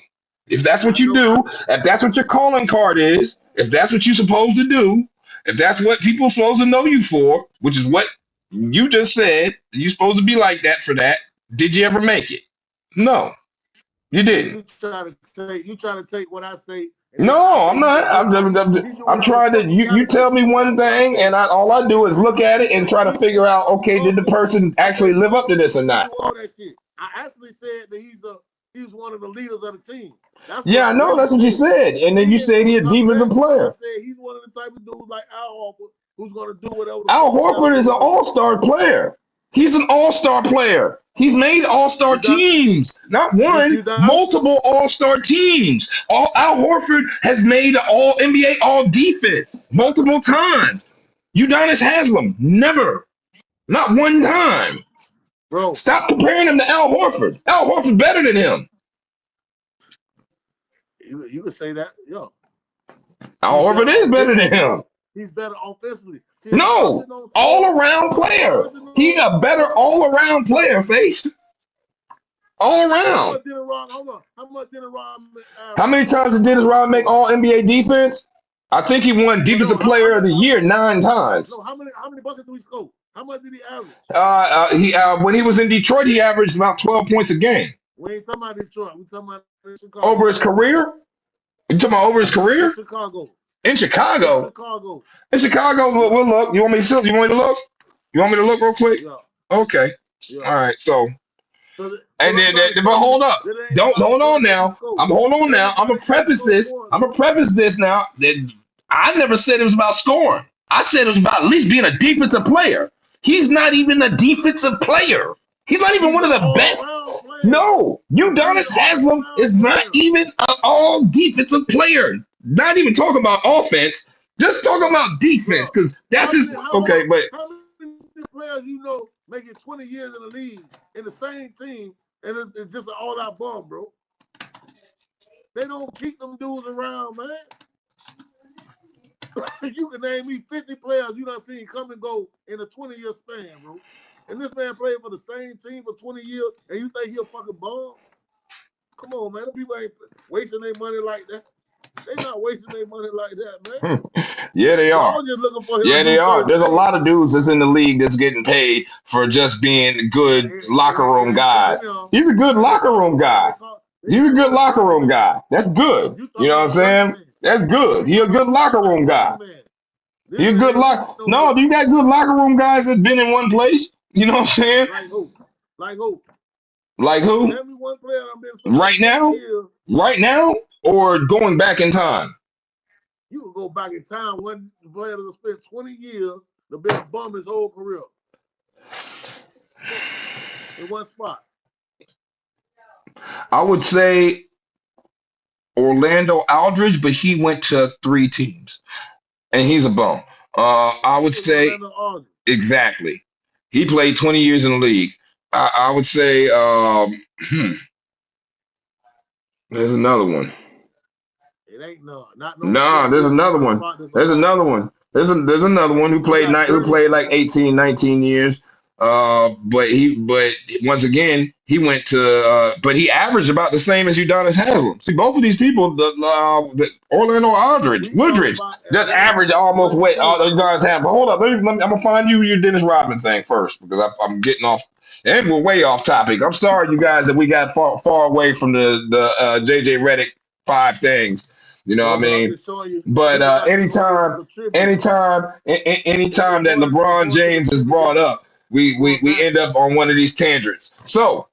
A: If that's what you do, if that's what your calling card is, if that's what you're supposed to do, if that's what people are supposed to know you for, which is what you just said, you're supposed to be like that for that. Did you ever make it? No, you didn't.
B: You try to take what I say And then I
A: No,
B: say
A: I'm
B: he's a
A: not.
B: good. He's
A: I'm
B: one of the
A: trying to.
B: fucking
A: You
B: gotta
A: tell
B: be.
A: me one
B: That's what I'm
A: thing, and
B: saying.
A: all I do is look at it and try to figure out, okay, did the person
B: I
A: actually
B: said
A: live up to this or
B: you
A: not?
B: do all that shit. I actually said that he's one of the leaders of the team. That's what
A: Yeah,
B: I
A: I know.
B: really
A: That's what you
B: said.
A: said, and then
B: He
A: you
B: ain't
A: said
B: gonna
A: he a
B: touch
A: defensive
B: that. I
A: player.
B: said he's one of the type of dudes like Al Horford who's gonna do whatever the
A: Al
B: fuck he gotta
A: Horford is
B: do
A: an
B: to win.
A: all-star player. He's an all-star player. He's made all-star
B: You done?
A: teams, not one,
B: You done?
A: multiple all-star teams. Al Horford has made an all NBA all defense multiple times. Udonis Haslam, never, not one time.
B: Bro,
A: Stop comparing him to Al Horford. Al Horford better than him.
B: you can say that. Yo,
A: Al
B: he's better
A: Horford is better than
B: offensively.
A: him.
B: He's better offensively. See, if a
A: No,
B: person don't score,
A: all-around
B: if a
A: player.
B: person
A: He
B: don't
A: a better
B: score,
A: all-around player, Face. All
B: how
A: around.
B: much did Ron? Hold on. How much did Ron
A: How
B: average?
A: many times did Dennis Rodman make
B: Score.
A: all NBA defense? I think he won
B: Well, no.
A: defensive player of the
B: How
A: year
B: much?
A: 9 times.
B: No. How many buckets do he score? How much did he average?
A: He when he was in Detroit, he averaged about 12 points a game.
B: We ain't talking about Detroit. We talking about
A: Over
B: Chicago.
A: his career? You talking about over his
B: In
A: career?
B: Chicago.
A: In
B: In
A: Chicago?
B: Chicago.
A: In Chicago,
B: Yeah.
A: we'll look. You want me to look? You want me to look real quick?
B: Yeah.
A: Okay.
B: Yeah.
A: All right. So
B: Because
A: and
B: I'm
A: then,
B: trying to
A: but
B: show you
A: hold up.
B: that it ain't
A: Don't
B: about
A: hold on
B: just what he
A: now.
B: scored.
A: I'm hold on now. I'm gonna
B: Everybody can't
A: preface
B: score
A: this.
B: points,
A: I'm gonna
B: bro.
A: preface this now. That I never said it was about scoring. I said it was about at least being a defensive player. He's not even a defensive player. He's not even
B: He's
A: one
B: an
A: of the best.
B: all-around player.
A: No,
B: He's
A: Udonis
B: an
A: Haslam
B: all-around
A: is not
B: player.
A: even an all defensive player. Not even talking about offense. Just talking about defense,
B: Bro,
A: because that's his.
B: hold
A: Okay,
B: on.
A: but
B: How many players you know making 20 years in the league in the same team and it's just an all-out bum, bro? They don't keep them dudes around, man. You can name me 50 players you done seen come and go in a 20-year span, bro. And this man played for the same team for 20 years, and you think he a fucking bum? Come on, man. The people ain't wasting their money like that. They not wasting their money like that, man.
A: yeah, they are.
B: Y'all just looking for him to
A: Yeah,
B: do
A: they are.
B: certain
A: There's a
B: things.
A: lot of dudes that's in the league that's getting paid for just being good locker
B: It
A: room
B: ain't too
A: guys.
B: many of them.
A: He's a good
B: Like they
A: locker
B: call
A: room
B: LeBron,
A: guy. He's a
B: they
A: good
B: call
A: locker
B: Burning
A: room
B: Man.
A: guy. That's good.
B: You
A: You
B: talking
A: know what I'm
B: about Burning
A: saying?
B: Man.
A: That's good.
B: You
A: He a
B: talking
A: good
B: about
A: locker room guy.
B: Burning Man.
A: He
B: This
A: a good
B: nigga
A: locker.
B: ain't no
A: No,
B: good.
A: you got good locker room guys that's been in one place. You know what I'm saying?
B: Like who? Like who?
A: Like who?
B: Tell me one player I've been somewhere
A: Right
B: 20
A: now?
B: years.
A: Right now? Or going back in time?
B: You can go back in time. One player that spent 20 years to be a bum his whole career in one spot.
A: I would say Orlando Aldridge, but he went to 3 teams. And he's a bum. I would
B: Who was
A: say
B: Orlando Aldridge?
A: exactly. He played 20 years in the league. I would say there's another one.
B: It ain't none. Not no
A: Nah,
B: spent
A: there's
B: years in
A: another
B: one
A: one.
B: spot that's a
A: There's
B: bum.
A: another one. There's another one
B: You
A: who
B: got
A: played
B: 30.
A: like 18, 19 years. But once again he went to but he averaged about the same as Udonis Haslam. See, both of these people, the Orlando Aldridge,
B: We talking
A: Woodridge,
B: about
A: just average almost
B: one
A: what
B: team.
A: Udonis Haslam. But hold up, I'm gonna find you your Dennis Rodman thing first because I'm getting off. And we're way off topic. I'm sorry, you guys, that we got far away from the JJ Reddick 5 things. You know what
B: No,
A: I
B: but I'm
A: mean?
B: just showing you.
A: But
B: People like to go there for the tribute.
A: anytime
B: They
A: that LeBron
B: going to the
A: James is
B: tribute
A: brought
B: game
A: up,
B: for a
A: we end up
B: basketball.
A: on one of these tangents. So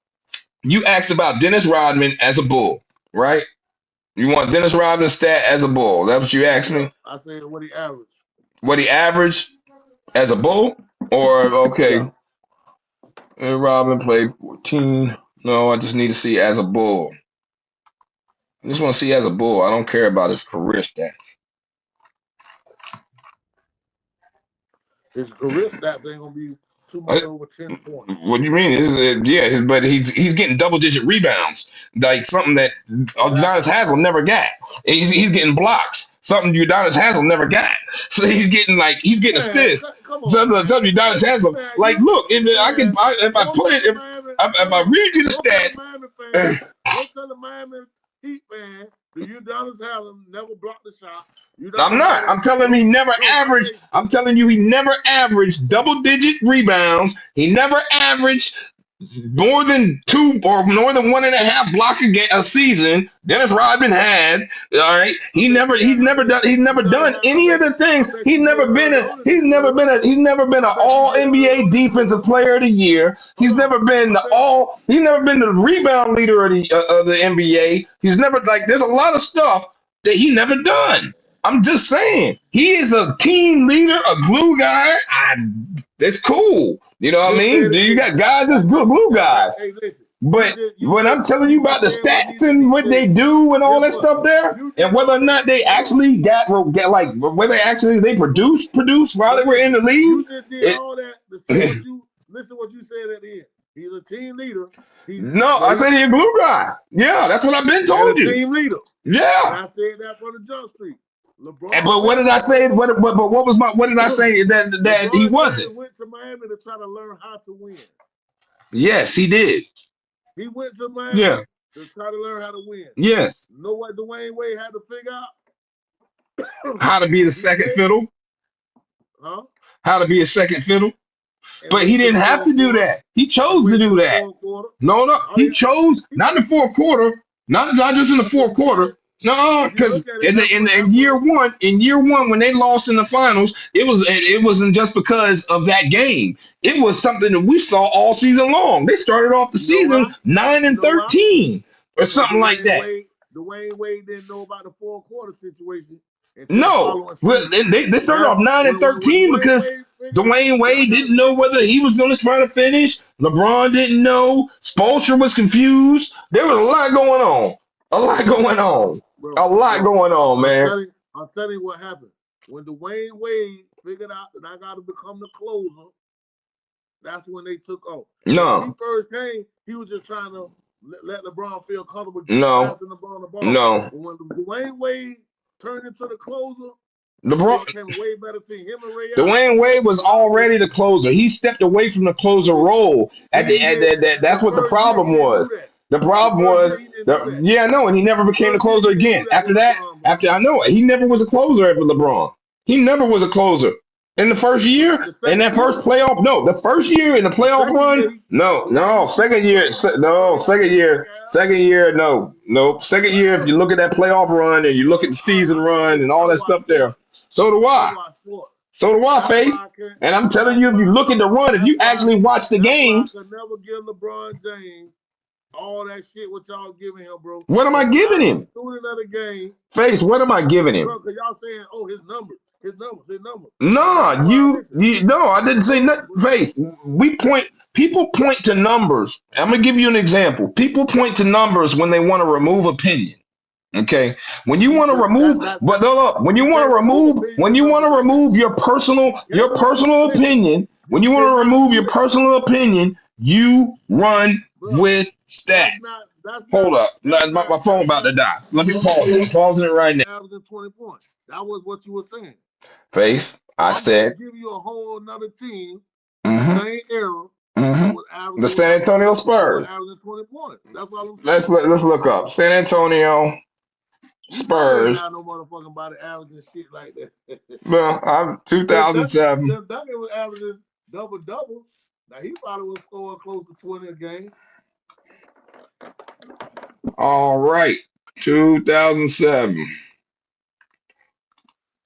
A: you asked about Dennis Rodman as a Bull, right? You want Dennis Rodman's stat as a Bull? Is that what you asked
B: Yeah,
A: me?
B: I said what he averaged.
A: What he averaged as a Bull? Or
B: Yeah,
A: okay, Rodman played 14. No, I just need to see as a Bull. I just want to see as a Bull. I don't care about his career stats.
B: his career stats ain't gonna be too
A: Uh,
B: much over 10 points.
A: What do you mean? Yeah, but he's getting double digit rebounds, like something that
B: Exactly.
A: Udonis Haslam never got. He's getting blocks, something Udonis Haslam never got. So he's getting
B: Man,
A: assists.
B: come on,
A: Something
B: man.
A: Udonis Haslam.
B: Man,
A: Like, look,
B: man,
A: if I
B: go
A: put
B: tell
A: it
B: the Miami,
A: if
B: hold
A: I
B: on.
A: read you the
B: Go tell the
A: stats,
B: Miami fan, go tell the Miami Heat fan, the Udonis Haslam never blocked the shot.
A: I'm
B: Udonis
A: not.
B: Haslam,
A: I'm telling
B: no,
A: you, he never
B: no, I
A: averaged.
B: say,
A: I'm telling you, he never averaged double digit rebounds. He never averaged more than two or more than 1.5 block a season. Dennis Rodman had. All right, he's never done any of the things. He's never been an All NBA Defensive Player of the Year. He's never been the rebound leader of the NBA. He's never there's a lot of stuff that he never done. I'm just saying, he is a team leader, a glue guy. It's cool. You know what I mean? You got guys that's good glue guys. But when I'm telling you about the stats and what they do and all that stuff there, and whether or not they actually get like whether actually they produce while they were in the league.
B: You just did all that to say listen what you said at the end. He's a team leader.
A: I said he's a glue guy. Yeah, that's what I've been told you.
B: Team leader.
A: Yeah.
B: And I said that from the jump street.
A: LeBron. But what did I say? What did I say that he wasn't?
B: He went to Miami to try to learn how to win.
A: Yes, he did.
B: He went to Miami to try to learn how to win.
A: Yes.
B: You know what Dwayne Wade had to figure out?
A: How to be the second fiddle.
B: Huh?
A: How to be a second fiddle. But he didn't have to do that. He chose to do that. No. He chose not in the fourth quarter, not just in the fourth quarter. No, because in year one, when they lost in the finals, it wasn't just because of that game. It was something that we saw all season long. They started off the season 9-13 or something like that.
B: Dwayne Wade didn't know about the fourth quarter situation.
A: No, they started off 9-13 because Dwayne Wade didn't know whether he was going to try to finish. LeBron didn't know. Spoelstra was confused. There was a lot going on. Bro, a lot going on, man.
B: I'll tell you what happened. When Dwayne Wade figured out that I got to become the closer, that's when they took off.
A: No.
B: When he first came, he was just trying to let LeBron feel comfortable passing the ball.
A: No.
B: But when Dwayne Wade turned into the closer,
A: LeBron
B: became a way better team. Him and Ray
A: Dwayne Wade was already the closer. He stepped away from the closer role at the that's what the problem was. The problem was, and he never became the closer again. After that, he never was a closer after LeBron. He never was a closer. In the first year, in that first playoff, the first year in the playoff run, second year, second year, if you look at that playoff run and you look at the season run and all that stuff there, so do I. Face. And I'm telling you, if you look at the run, if you actually watch the game,
B: I could never give LeBron James all that shit what y'all giving him, bro.
A: What am I giving him?
B: Student of the game.
A: Face, what am I giving him?
B: Bro, because y'all saying, his numbers.
A: No, I didn't say nothing. Face, people point to numbers. I'm gonna give you an example. People point to numbers when they want to remove opinion. Okay, when you want to remove, when you want to remove your personal opinion, when you want to remove your personal opinion, you run with stats. Hold up, my phone about to die. Let me pause it. I'm pausing it right now.
B: Averaging 20 points. That was what you were saying.
A: Faith, I said.
B: Give you a whole another team, same era.
A: The San Antonio Spurs.
B: Averaging 20 points. That's all I'm
A: saying. Let's look up San Antonio Spurs.
B: Not no motherfucking body averaging shit like that.
A: Well, I'm 2007.
B: That was averaging double-doubles. Now he probably was scoring close to 20 a game.
A: All right, 2007.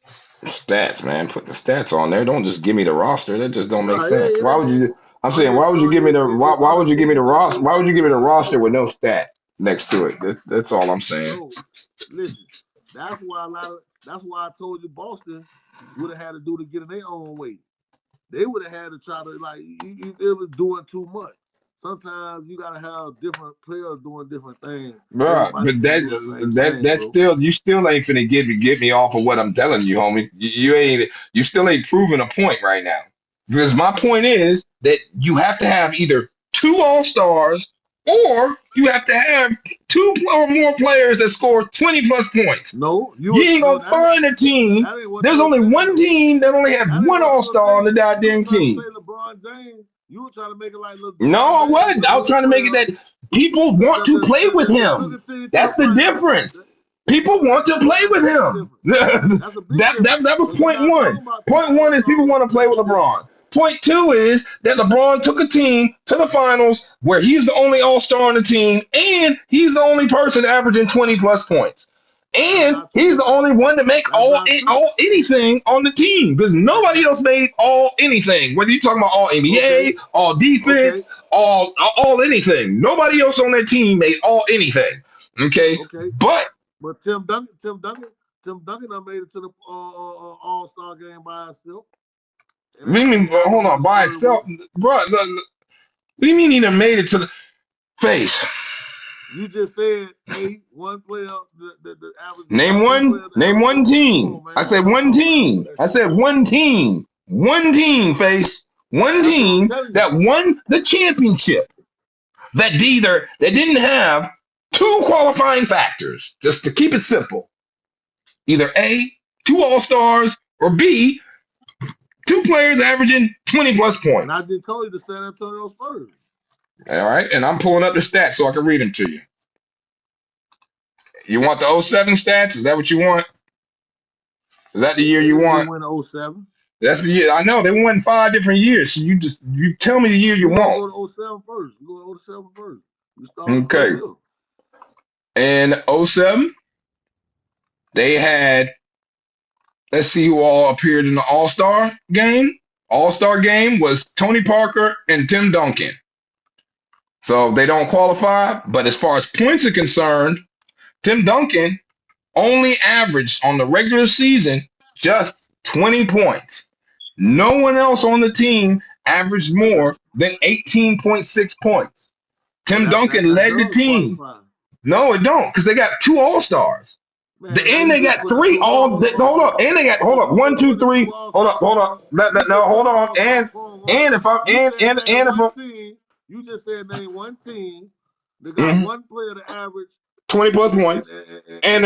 A: Stats, man. Put the stats on there. Don't just give me the roster. That just don't make sense. Why would you? I'm saying, why would you give me the? Why would you give me the roster? Why would you give me the roster with no stat next to it? That's all I'm saying.
B: No, listen, that's why I told you Boston would have had to do to get in their own way. They would have had to try to it was doing too much. Sometimes you gotta have different players doing different things.
A: Bro, but that's still, you still ain't finna get me off of what I'm telling you, homie. You still ain't proving a point right now. Because my point is that you have to have either 2 All-Stars or you have to have 2 or more players that score 20 plus points.
B: No,
A: you ain't gonna find a team. There's only one team that only have 1 All-Star on the goddamn team.
B: LeBron James. You were trying to make it like
A: No, I wasn't. I was trying to make it that people want to play with him. That's the difference. People want to play with him. That was point one. Point one is people want to play with LeBron. point two is that LeBron took a team to the finals where he's the only all-star on the team, and he's the only person averaging 20 plus points. And he's the only one to make all anything on the team because nobody else made all anything. Whether you're talking about all NBA, all defense, all anything, nobody else on that team made all anything. Okay. But
B: Tim Duncan done made it to the All-Star game by himself.
A: Hold on, by itself, bro. What do you mean he done made it to the face?
B: You just said one player. The average.
A: Name one team. I said one team. I said one team. One team, face. One team that won the championship. That didn't have two qualifying factors. Just to keep it simple. Either A, two All-Stars, or B, two players averaging 20 plus points.
B: And I just told you the San Antonio Spurs.
A: All right, and I'm pulling up the stats so I can read them to you. You want the 07 stats? Is that what you want? Is that the year you want?
B: They win 07.
A: That's the year. I know they won 5 different years. So you tell me the year you want.
B: Go to 07 first. You go to 07 first. You start
A: okay. And 07, they had. Let's see who all appeared in the All-Star game. All-Star game was Tony Parker and Tim Duncan. So they don't qualify, but as far as points are concerned, Tim Duncan only averaged on the regular season just 20 points. No one else on the team averaged more than 18.6 points. Tim Duncan led the team. No, it don't, because they got 2 All-Stars. And they got 3 hold up. And they got 1, 2, 3. Hold up. No, hold on. And if I'm
B: you just said name one team. They got one player to average
A: 20 plus points and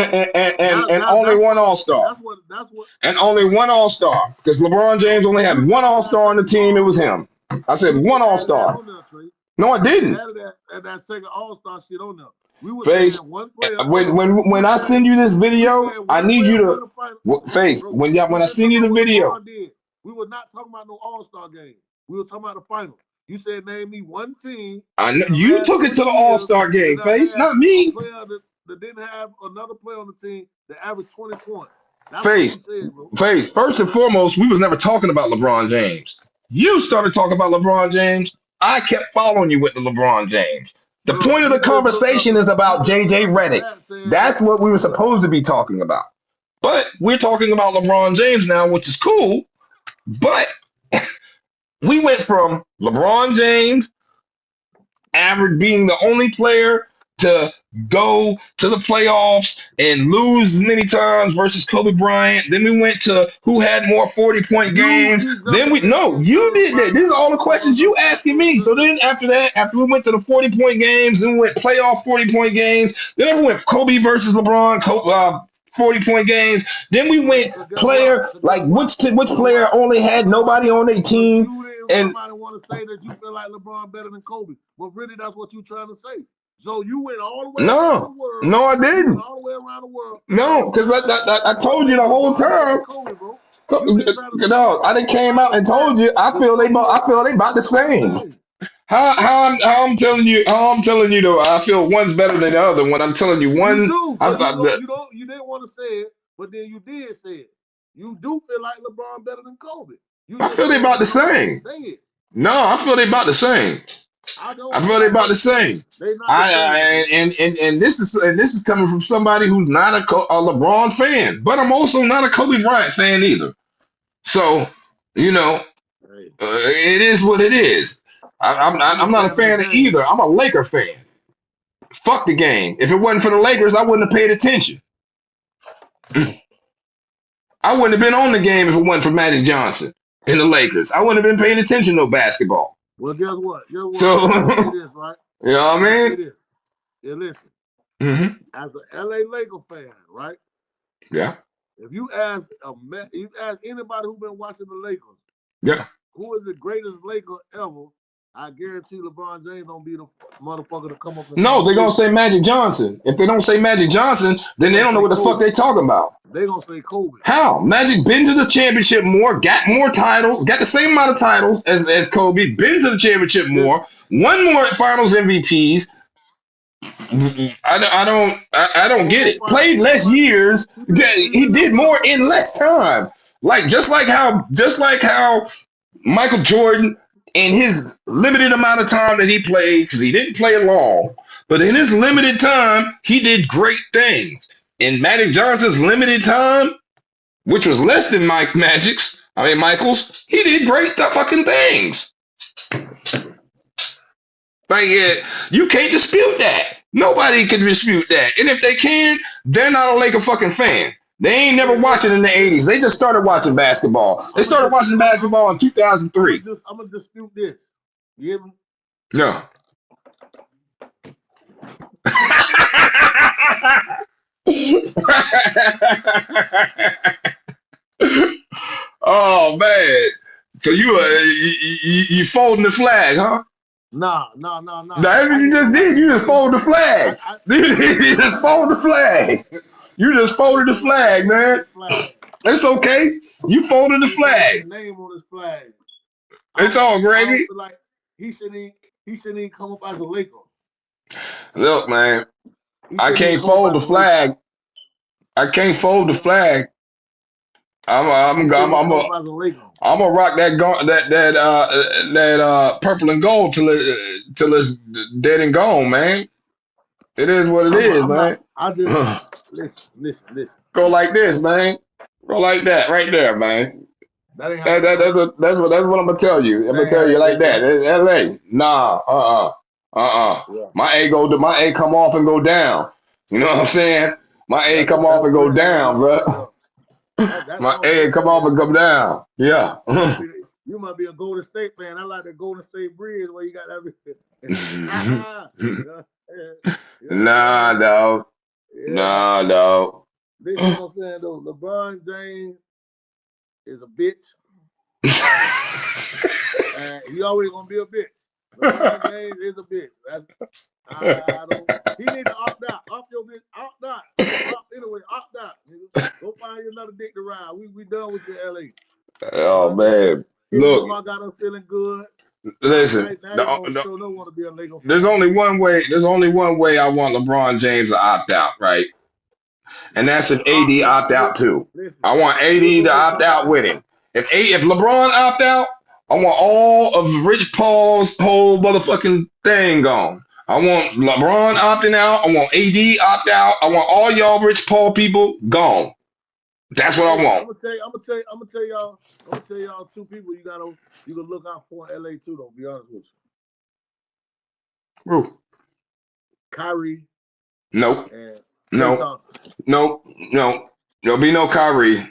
A: only one All-Star.
B: That's what.
A: And only one All-Star because LeBron James only had one All-Star on the team. It was him. I said one All-Star. No, I didn't.
B: That second All-Star shit on there.
A: Face, when I send you this video, I need you to face when I send you the video.
B: We were not talking about no All-Star game. We were talking about the final. You said name me one team.
A: I know you took it to the All-Star game, face, not me.
B: A player that didn't have another player on the team that averaged 20 points.
A: Face. First and foremost, we was never talking about LeBron James. You started talking about LeBron James. I kept following you with the LeBron James. The point of the conversation is about JJ Reddick. That's what we were supposed to be talking about. But we're talking about LeBron James now, which is cool. But we went from LeBron James average being the only player to go to the playoffs and lose as many times versus Kobe Bryant. Then we went to who had more 40-point games. Then you did that. These are all the questions you asking me. So then after we went to the 40-point games, then we went playoff 40-point games. Then we went Kobe versus LeBron, 40-point games. Then we went player, like which player only had nobody on their team. And
B: somebody want to say that you feel like LeBron better than Kobe, but really that's what you're trying to say. So you went all the way around the world.
A: No, I didn't.
B: All the way around the world.
A: No, because I told you the whole time. No, I done came out and told you. I feel they about the same. How I'm telling you though. I feel one's better than the other. When I'm telling you one,
B: you didn't want to say it, but then you did say it. You do feel like LeBron better than Kobe.
A: I feel they about the same. No, I feel they about the same. I feel they about the same. And this is coming from somebody who's not a LeBron fan, but I'm also not a Kobe Bryant fan either. So it is what it is. I'm not a fan of either. I'm a Laker fan. Fuck the game. If it wasn't for the Lakers, I wouldn't have paid attention. I wouldn't have been on the game if it wasn't for Magic Johnson and the Lakers. I wouldn't have been paying attention to no basketball.
B: Well, guess what?
A: So,
B: it is, right?
A: You know what I mean?
B: It is. Yeah, listen. As an LA Laker fan, right?
A: Yeah.
B: If you ask anybody who's been watching the Lakers,
A: yeah,
B: who is the greatest Laker ever, I guarantee LeBron James don't be the motherfucker to come up.
A: No, they're gonna say Magic Johnson. If they don't say Magic Johnson, then they don't know what the fuck they talking about.
B: They gonna say Kobe.
A: How? Magic been to the championship more, got more titles, got the same amount of titles as Kobe, been to the championship
B: Listen,
A: more, won more finals MVPs. I don't get it. Played less years. He did more in less time. Like just like how Michael Jordan in his limited amount of time that he played, because he didn't play long, but in his limited time, he did great things. In Magic Johnson's limited time, which was less than Michael's, he did great fucking things. Like, yeah, you can't dispute that. Nobody can dispute that. And if they can, they're not a Laker fucking fan. They ain't never watched it in the 80s. They just started watching basketball. They started watching basketball in 2003.
B: I'm going to dispute this. You hear me?
A: No. Oh, man. So you folding the flag, huh?
B: Nah.
A: That's what you just did. You just folded the flag. You just folded the flag. You just folded the flag, man. It's okay. You folded the flag.
B: Name on his flag.
A: It's all gravy.
B: Like he shouldn't even come up as a Laker.
A: Look, man. I can't fold the flag. I can't fold the flag. I'm gonna rock that purple and gold till it's dead and gone, man. It is what it is, man.
B: I just listen.
A: Go like this, man. Go like that, right there, man. That's what I'm gonna tell you. I'm gonna tell you like that. It's LA. Nah,
B: Yeah.
A: My A come off and go down. You know what I'm saying? My A come off and go down, bro. My A come off and come down. Yeah.
B: You might be a Golden State fan. I like the Golden State Bridge where you got that.
A: Nah, dog.
B: Yeah.
A: Nah, dog.
B: This is what I'm saying though. LeBron James is a bitch. He always gonna be a bitch. LeBron James is a bitch. He need to opt out. Opt your bitch. Opt out. Opt out. Go find you another dick to ride. We done with your LA.
A: Oh man. Look.
B: I got her feeling good.
A: Listen, there's only one way I want LeBron James to opt out, right? And that's if AD opt out too. I want AD to opt out with him. If LeBron opt out, I want all of Rich Paul's whole motherfucking thing gone. I want LeBron opting out. I want AD opt out. I want all y'all Rich Paul people gone. That's what I want.
B: I'm gonna tell y'all two people you can look out for in LA too. Though, be honest with you.
A: Who?
B: Kyrie.
A: Nope.
B: Nope.
A: There'll be no Kyrie,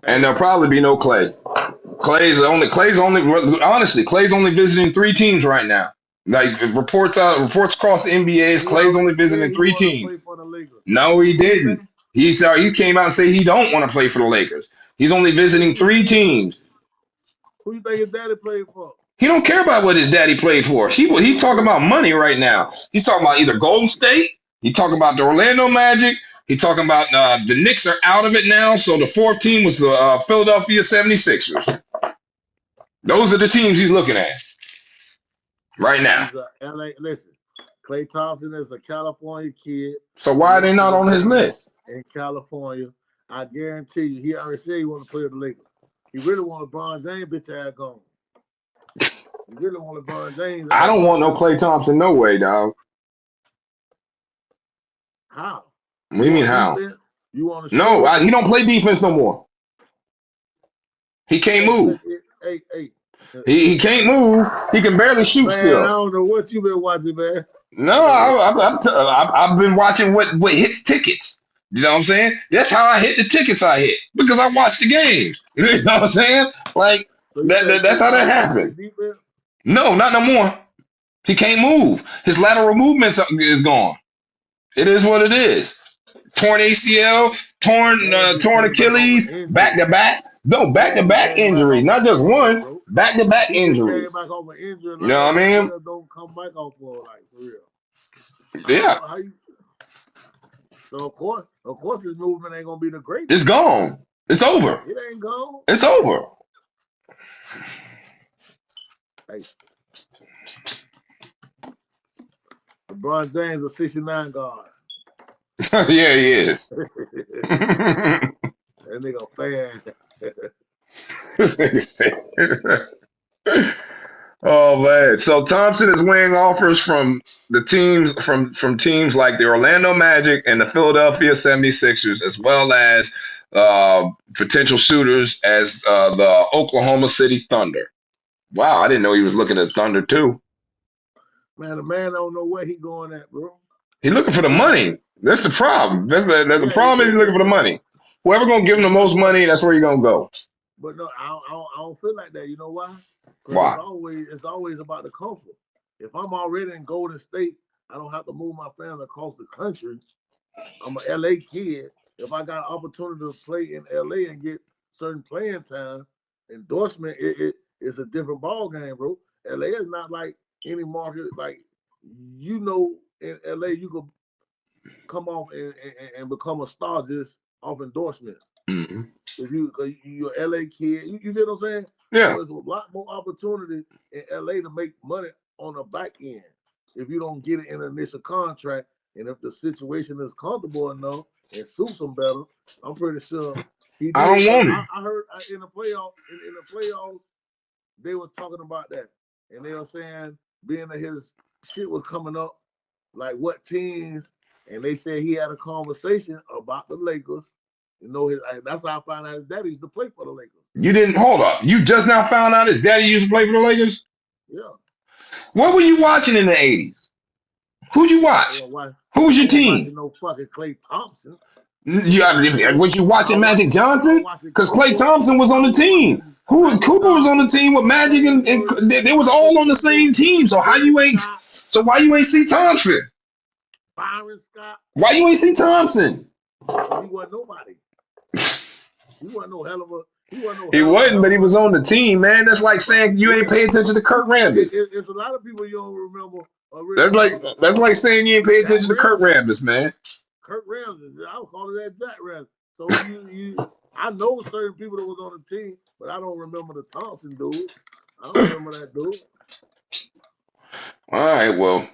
A: and there'll probably be no Clay. Clay's only visiting 3 teams right now. Like reports across the NBA is Clay's only visiting 3 teams. No, he didn't. He came out and said he don't want to play for the Lakers. He's only visiting 3 teams.
B: Who you think his daddy played for?
A: He don't care about what his daddy played for. He talking about money right now. He's talking about either Golden State. He talking about the Orlando Magic. He talking about the Knicks are out of it now. So the 4th team was the Philadelphia 76ers. Those are the teams he's looking at right now.
B: Listen, Klay Thompson is a California kid.
A: So why are they not on his list?
B: In California, I guarantee you, he already said he wants to play with the Lakers. He really want LeBron James bitch ass gone. He really want LeBron James.
A: I don't want no Klay Thompson, no way, dog.
B: How?
A: What do you mean how?
B: You want to?
A: No, he don't play defense no more. He can't move.
B: Hey.
A: He can't move. He can barely shoot still.
B: I don't know what you been watching, man.
A: No, I've been watching what hits tickets. You know what I'm saying? That's how I hit the tickets I hit, because I watched the games. You know what I'm saying? Like that's how that happened. No, not no more. He can't move. His lateral movement is gone. It is what it is. Torn ACL, torn Achilles, back to back. No, back to back injuries, not just one. Back to back injuries. You know what I mean?
B: Don't come back off for real.
A: Yeah.
B: So of course, his movement ain't gonna be the greatest.
A: It's gone. It's over.
B: It ain't gone.
A: It's over.
B: Hey, LeBron James a 69 guard.
A: Yeah, he is.
B: That nigga fan.
A: Oh man! So Thompson is weighing offers from the teams from teams like the Orlando Magic and the Philadelphia 76ers, as well as potential suitors as the Oklahoma City Thunder. Wow, I didn't know he was looking at Thunder too.
B: Man, the man don't know where he going at, bro.
A: He's looking for the money. That's the problem. That's the problem is he's looking for the money. Whoever gonna give him the most money, that's where you're gonna go.
B: But no, I don't feel like that. You know why?
A: Why?
B: It's always about the comfort. If I'm already in Golden State, I don't have to move my family across the country. I'm an LA kid. If I got an opportunity to play in LA and get certain playing time, endorsement, it's a different ball game, bro. LA is not like any market. Like, you know, in LA you could come off and become a star just off endorsement.
A: Mm-hmm.
B: If you're an LA kid, you get what I'm saying?
A: Yeah.
B: So there's a lot more opportunity in LA to make money on the back end if you don't get it in an initial contract. And if the situation is comfortable enough and suits him better, I'm pretty sure he did.
A: I don't want it.
B: I heard in the playoffs, they was talking about that. And they were saying, being that his shit was coming up, like what teams, and they said he had a conversation about the Lakers. You know, that's how I found out his daddy used to play for the Lakers.
A: You didn't hold up. You just now found out his daddy used to play for the Lakers?
B: Yeah.
A: What were you watching in the 80s? Who'd you watch? Who was your team?
B: No fucking Klay Thompson.
A: Was you watching Magic Johnson? Because Klay Thompson was on the team. Cooper was on the team with Magic, and they was all on the same team. So why you ain't see Thompson?
B: Byron Scott.
A: Why you ain't see Thompson?
B: He wasn't nobody. He wasn't no hell of a.
A: He wasn't, but he was on the team, man. That's like saying you ain't pay attention to Kurt Rambis.
B: It's a lot of people you don't remember.
A: That's like saying you ain't pay attention to Kurt Rambis, man.
B: Kurt Rambis, I would call it that Jack Rambis. So I know certain people that was on the team, but I don't remember the Thompson dude. I don't remember that dude.
A: All right, well,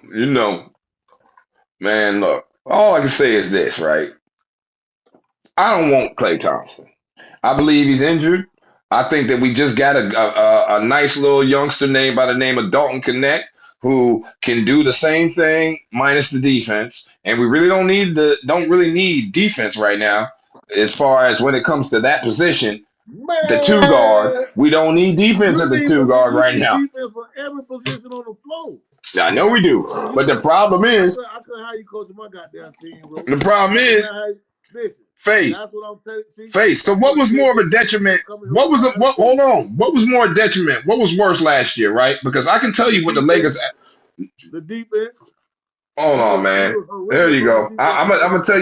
A: man, look, all I can say is this, right? I don't want Klay Thompson. I believe he's injured. I think that we just got a nice little youngster named by the name of Dalton Connect who can do the same thing minus the defense. And we really don't really need defense right now as far as when it comes to that position. Man, the 2 guard. We don't need defense at the 2 guard right now.
B: Defense for every position on the floor.
A: I know we do. But the problem is
B: I couldn't have you coaching my goddamn team, bro.
A: The problem is Face. Face. So what was more of a detriment? What was more a detriment? What was worse last year, right? Because I can tell you what the Lakers.
B: The defense.
A: Hold on, man. There you go. I'm gonna tell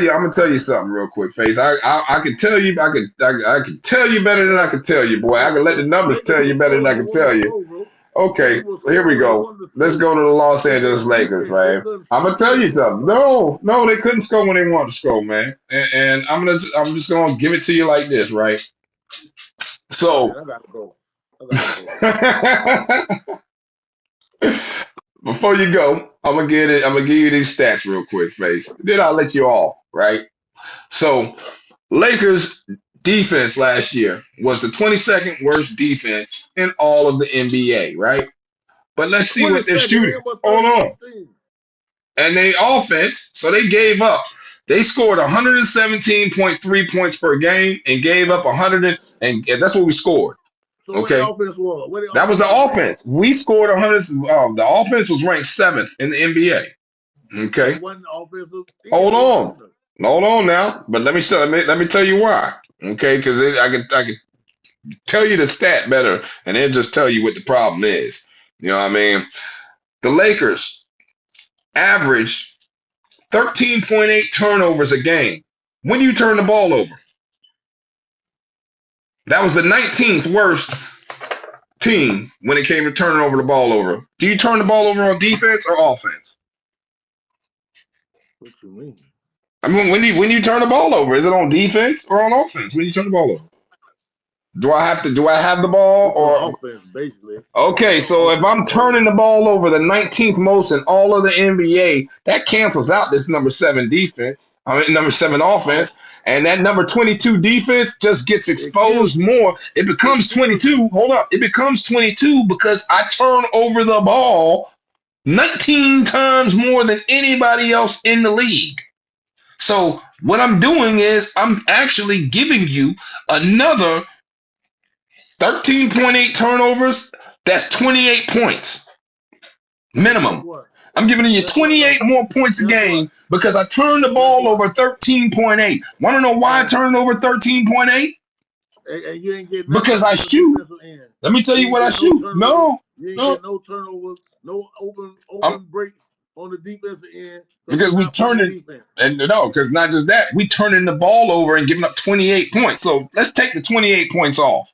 A: you something real quick, Face. I can tell you. I can tell you better than I can tell you, boy. I can let the numbers tell you better than I can tell you. Okay, here we go. Let's go to the Los Angeles Lakers, right? I'm gonna tell you something. No, they couldn't score when they wanted to score, man. And I'm just gonna give it to you like this, right? So,
B: I gotta go.
A: Before you go, I'm gonna give you these stats real quick, Face. Then I'll let you off, right? So, Lakers defense last year was the 22nd worst defense in all of the NBA, right? But let's see what they're shooting. Hold on. And they offense, so they gave up. They scored 117.3 points per game and gave up 100, and that's what we scored.
B: So
A: okay.
B: What the offense was?
A: That was the offense. We scored 100. The offense was ranked 7th in the NBA. Okay.
B: It wasn't offensive.
A: Hold on now. But let me tell you why. Okay, because I can tell you the stat better, and then just tell you what the problem is. You know what I mean? The Lakers averaged 13.8 turnovers a game. When do you turn the ball over? That was the 19th worst team when it came to turning over the ball over. Do you turn the ball over on defense or offense?
B: What you mean?
A: I mean, when you turn the ball over, is it on defense or on offense? When you turn the ball over, do I have the ball
B: It's
A: or
B: on offense, basically.
A: okay?
B: On
A: So if
B: offense,
A: I'm turning the ball over the 19th most in all of the NBA, that cancels out this number 7 defense. I mean number 7 offense, and that number 22 defense just gets
B: it kills
A: exposed more. It
B: it
A: becomes
B: kills
A: 22. Hold up, it becomes 22 because I turn over the ball 19 times more than anybody else in the league. So what I'm doing is I'm actually giving you another 13.8 turnovers. That's 28 points
B: and guess
A: minimum.
B: what?
A: I'm giving you
B: Guess what
A: 28
B: though?
A: more points a
B: Guess what?
A: game because I turned the
B: Guess
A: ball
B: what?
A: over 13.8. Want to know why I
B: And,
A: turned over 13.8?
B: and you ain't getting nothing
A: Because
B: else
A: I
B: on the
A: shoot.
B: defensive end.
A: Let me tell
B: You
A: you
B: ain't
A: what I
B: getting no
A: shoot.
B: turnovers.
A: No,
B: You ain't
A: no.
B: getting no turnovers, no
A: I'm,
B: open breaks on the defensive end because
A: because
B: you're
A: we
B: not playing
A: turning
B: defense.
A: and no, because not just that, we turning the ball over and giving up 28 points. So let's take the 28 points off.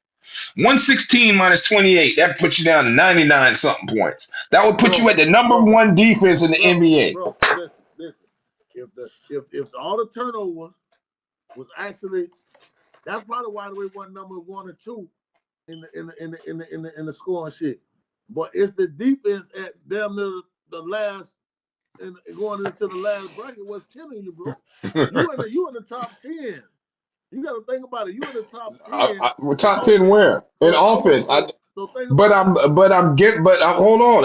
A: 116 minus 28, that puts you down to 99 something points. That would put you
B: Bro,
A: at the number
B: bro,
A: one defense in the NBA.
B: listen. If all the turnovers was actually, that's probably why we won number 1 or 2 in the scoring shit. But it's the defense at damn near the last and going into the last bracket was killing you, bro. You in the top 10. You got to think about it. You in the top 10
A: We're
B: in
A: top 10
B: offense.
A: where in offense.
B: So think about it.
A: Hold on.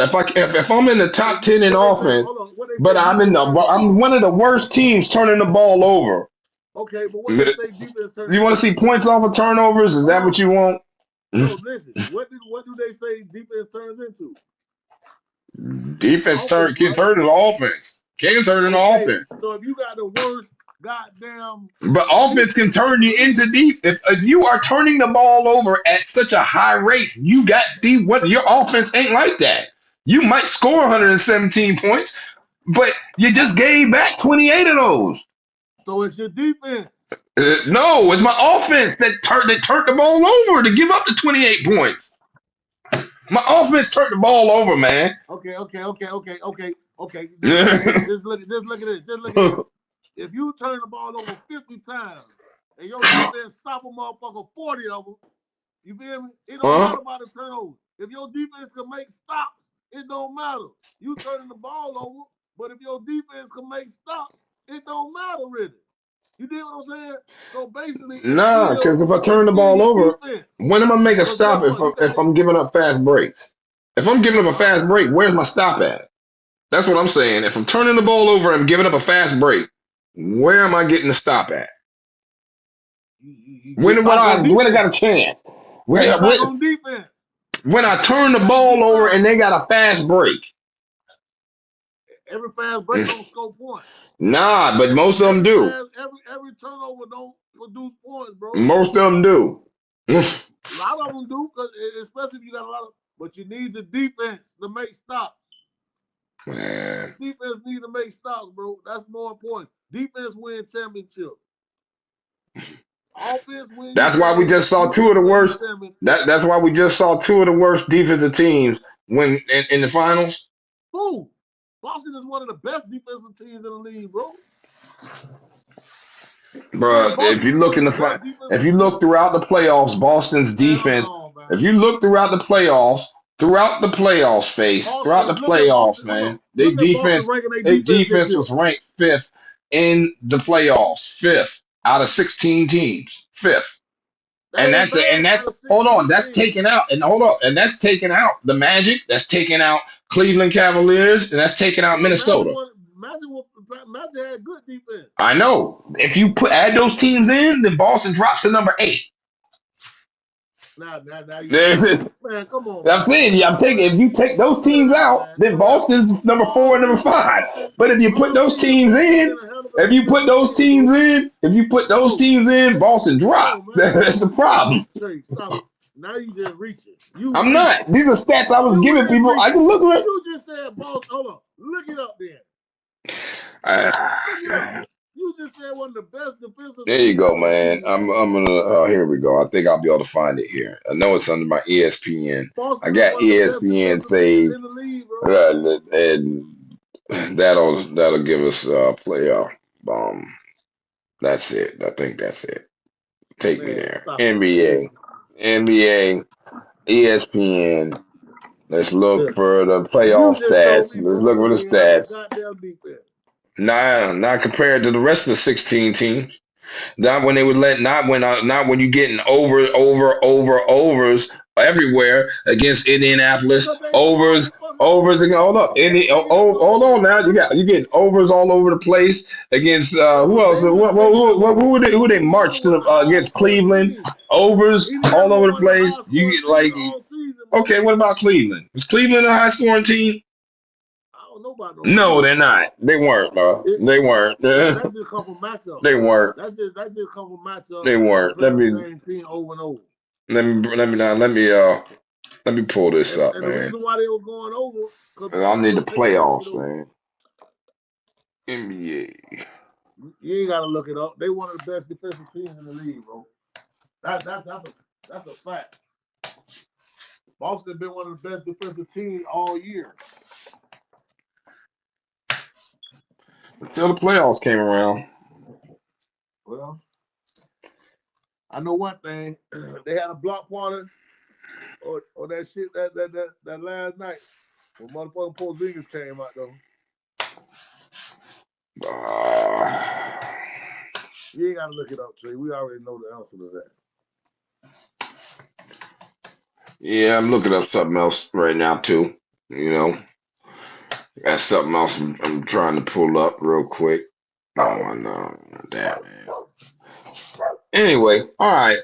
A: If I'm in the top 10 in
B: What they say?
A: offense,
B: Hold on. What they
A: but
B: say? Defense turn into.
A: I'm one of the worst teams turning the ball over.
B: Okay, but what they say? Defense turn
A: You want to
B: into.
A: see points off of turnovers? Is
B: Hold
A: that what
B: on.
A: you want?
B: No, listen. What do they say? Defense turns into
A: Defense
B: offense,
A: can
B: right?
A: turn into offense. Can turn into
B: Okay.
A: offense.
B: So if you got the worst goddamn
A: But offense can
B: defense in
A: turn
B: the
A: you into
B: league,
A: deep. If you are turning the ball over at such a high rate, you got what your offense ain't like that. You might score 117 points, but you just gave back 28 of those.
B: so it's your defense.
A: No, it's my offense that turned the ball over to give up the 28 points. My offense turned the ball over, man.
B: Okay. Just look at this. Just look at this. If you turn the ball over 50 times and your defense stop a motherfucker 40 of them, you feel me? It don't
A: Huh?
B: matter about the turnover. If your defense can make stops, it don't matter. You turning the ball over, but if your defense can make stops, it don't matter really. You dig what I'm saying? So basically,
A: Nah, because if I turn
B: it's
A: the
B: still
A: ball
B: your
A: over,
B: defense.
A: when am I make a
B: Because guess
A: stop
B: what? You got
A: if
B: it.
A: I'm giving up fast breaks? If I'm giving up a fast break, where's my stop at? That's what I'm saying. If I'm turning the ball over and I'm giving up a fast break, where am I getting the stop at?
B: You get
A: When
B: back on
A: when I got
B: defense.
A: a chance?
B: You get back
A: When
B: on defense.
A: I turn the
B: You got to
A: ball
B: get
A: over
B: back.
A: and they got a fast break?
B: Every fast break don't score points.
A: Nah, but most of them do.
B: Every turnover don't produce points, bro.
A: Most of them do.
B: A lot of them do, especially if you got a lot of. But you need the defense to make stops.
A: Man.
B: Defense need to make stops, bro. That's more important. Defense win championship. Offense win you
A: That's why we just
B: championship.
A: saw two of
B: Defense
A: the
B: win you
A: worst.
B: championship.
A: That's why we just saw two of the worst defensive teams win in the finals.
B: Who? Boston is one of the best defensive teams in the league, bro. Man,
A: Bro,
B: Boston is one of the best
A: if
B: defensive
A: you look
B: teams.
A: throughout the playoffs, Boston's
B: Man, hold
A: defense.
B: on, man.
A: If you look throughout the playoffs, throughout
B: Boston,
A: the
B: look at
A: playoffs,
B: Boston. Hold
A: man,
B: on. Look at Boston ranking their
A: their
B: defense this
A: defense
B: year.
A: was ranked fifth in the playoffs, fifth out of 16 teams, fifth.
B: That ain't
A: And
B: bad out
A: that's
B: of
A: hold on,
B: 16
A: that's
B: teams.
A: taken out and hold up, and that's taken out the Magic, that's taken out Cleveland Cavaliers, and that's taken out
B: Bro,
A: Minnesota.
B: Magic had good defense.
A: I know. If you add those teams in, then Boston drops to number 8.
B: Now you
A: There's
B: talking.
A: it.
B: Man, come on,
A: I'm
B: man.
A: saying,
B: Cut it
A: yeah,
B: out, man.
A: if you take those
B: Cut it
A: teams
B: out,
A: out,
B: man.
A: then
B: Cut it out.
A: Boston's number 4 and number 5. But if you put those teams in,
B: Boston been a hell of a defensive team, bro.
A: Boston
B: Come
A: drop.
B: on, man.
A: That's the problem.
B: Trey, stop it. Now you just reaching. You
A: I'm
B: reaching.
A: not. These are stats I was
B: You
A: giving
B: is
A: people. I
B: reaching.
A: can look at
B: You just said Boston. Hold on. Look it up then. Look it up.
A: it.
B: You just said one of the best defensive
A: There you
B: teams
A: go,
B: in the
A: man.
B: league.
A: I'm gonna. Oh, here we go. I think I'll be able to find it here. I know it's under my ESPN. I
B: Boston is
A: got
B: one of the best
A: ESPN
B: defensive teams
A: saved,
B: in the league, bro.
A: and that'll give us playoff. That's it. I think that's it. Take me
B: Man,
A: there.
B: stop it, man.
A: NBA, ESPN. Let's look
B: Look,
A: for the
B: you
A: playoff
B: just told
A: stats.
B: me
A: Let's look
B: Florida
A: for the
B: didn't have a
A: stats.
B: goddamn defense.
A: Nah, not compared to the rest of the 16 teams. Not when they would let. Not when you getting overs everywhere against Indianapolis.
B: Because they
A: Overs,
B: motherfucker,
A: overs again. Hold up,
B: they was getting
A: hold on
B: cold.
A: now. You getting overs all over the place against who
B: Bro,
A: else?
B: they was making them
A: Who they
B: Houston
A: marched to
B: was the hard
A: against
B: court
A: Cleveland?
B: team.
A: Overs all
B: Indiana
A: over the
B: was the
A: place.
B: high
A: You
B: scoring
A: get
B: team
A: like
B: all season, bro.
A: okay. What about Cleveland? Was Cleveland a high scoring team?
B: I don't know about no
A: No, they're
B: Cleveland.
A: not. They weren't, bro.
B: It,
A: They weren't.
B: that's just a couple matchups.
A: They weren't.
B: That's just a couple matchups
A: They weren't.
B: playing the same team over and over.
A: Let me pull this up,
B: And the
A: man.
B: reason why they were going over, because
A: I
B: Boston
A: need the
B: was taking that shit
A: playoffs,
B: over.
A: man. NBA.
B: You ain't gotta look it up. They one of the best defensive teams in the league, bro. That's a fact. Boston been one of the best defensive teams all year.
A: Until the playoffs came around.
B: Well, I know one thing. They had a block party or that shit that last night when motherfucking Porzingis came out though. You ain't gotta look it up, Trey. We already know the answer to that.
A: Yeah, I'm looking up something else right now too. You know, got something else I'm trying to pull up real quick. Oh no, that man. Anyway, all right.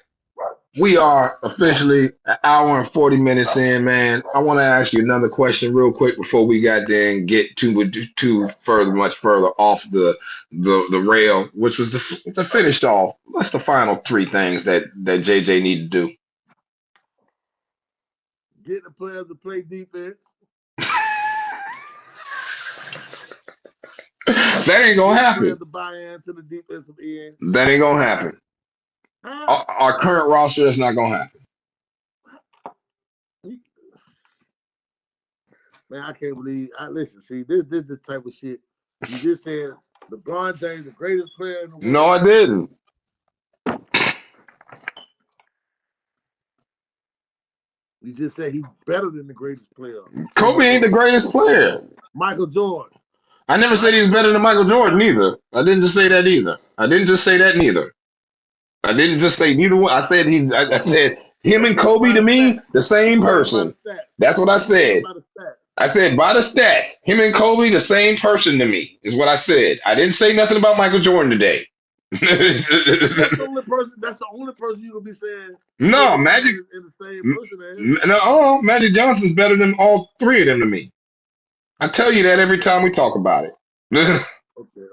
A: We are officially an hour and 40 minutes in, man. I want to ask you another question real quick before we got there and get much further off the rail, which was the finished off. What's the final three things that JJ need to do?
B: Get the players to play defense.
A: That ain't gonna happen.
B: Players to buy into the defensive end.
A: That ain't gonna happen.
B: Huh?
A: Our current roster is not gonna happen.
B: Man, I can't believe. Listen, see, this the type of shit. You just said LeBron James, the greatest player in the world.
A: No, I didn't.
B: You just said he's better than the greatest player.
A: Kobe ain't the greatest player.
B: Michael Jordan.
A: I never said he was better than Michael Jordan either. I didn't just say that either. I didn't just say that neither. I didn't just say neither one. I said I said him and Kobe to me the same person. That's what I said. I said by the stats, him and Kobe the same person to me is what I said. I didn't say nothing about Michael Jordan today.
B: That's the only person. That's the only person you gonna be saying.
A: No, Magic
B: is the same person.
A: No, Magic Johnson's better than all three of them to me. I tell you that every time we talk about it.
B: Okay.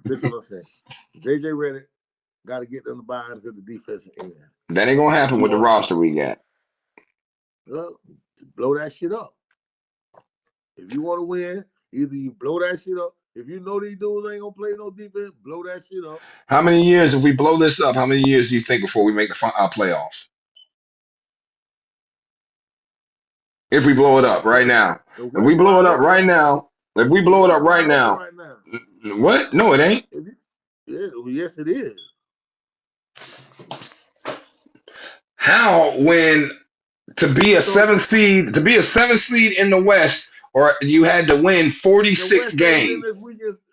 B: This is what I'm saying. JJ Reddick got to get them to buy into the defensive end.
A: That ain't gonna happen with the roster we got.
B: Well, blow that shit up. If you want to win, either you blow that shit up. If you know these dudes ain't gonna play no defense, blow that shit up.
A: How many years, if we blow this up, how many years do you think before we make the playoffs? If we blow it up right now. If we blow it up right now. If we blow it up right now. What? No, it ain't.
B: Yes, it is.
A: How when to be a seventh seed in the West, or you had to win 46 games.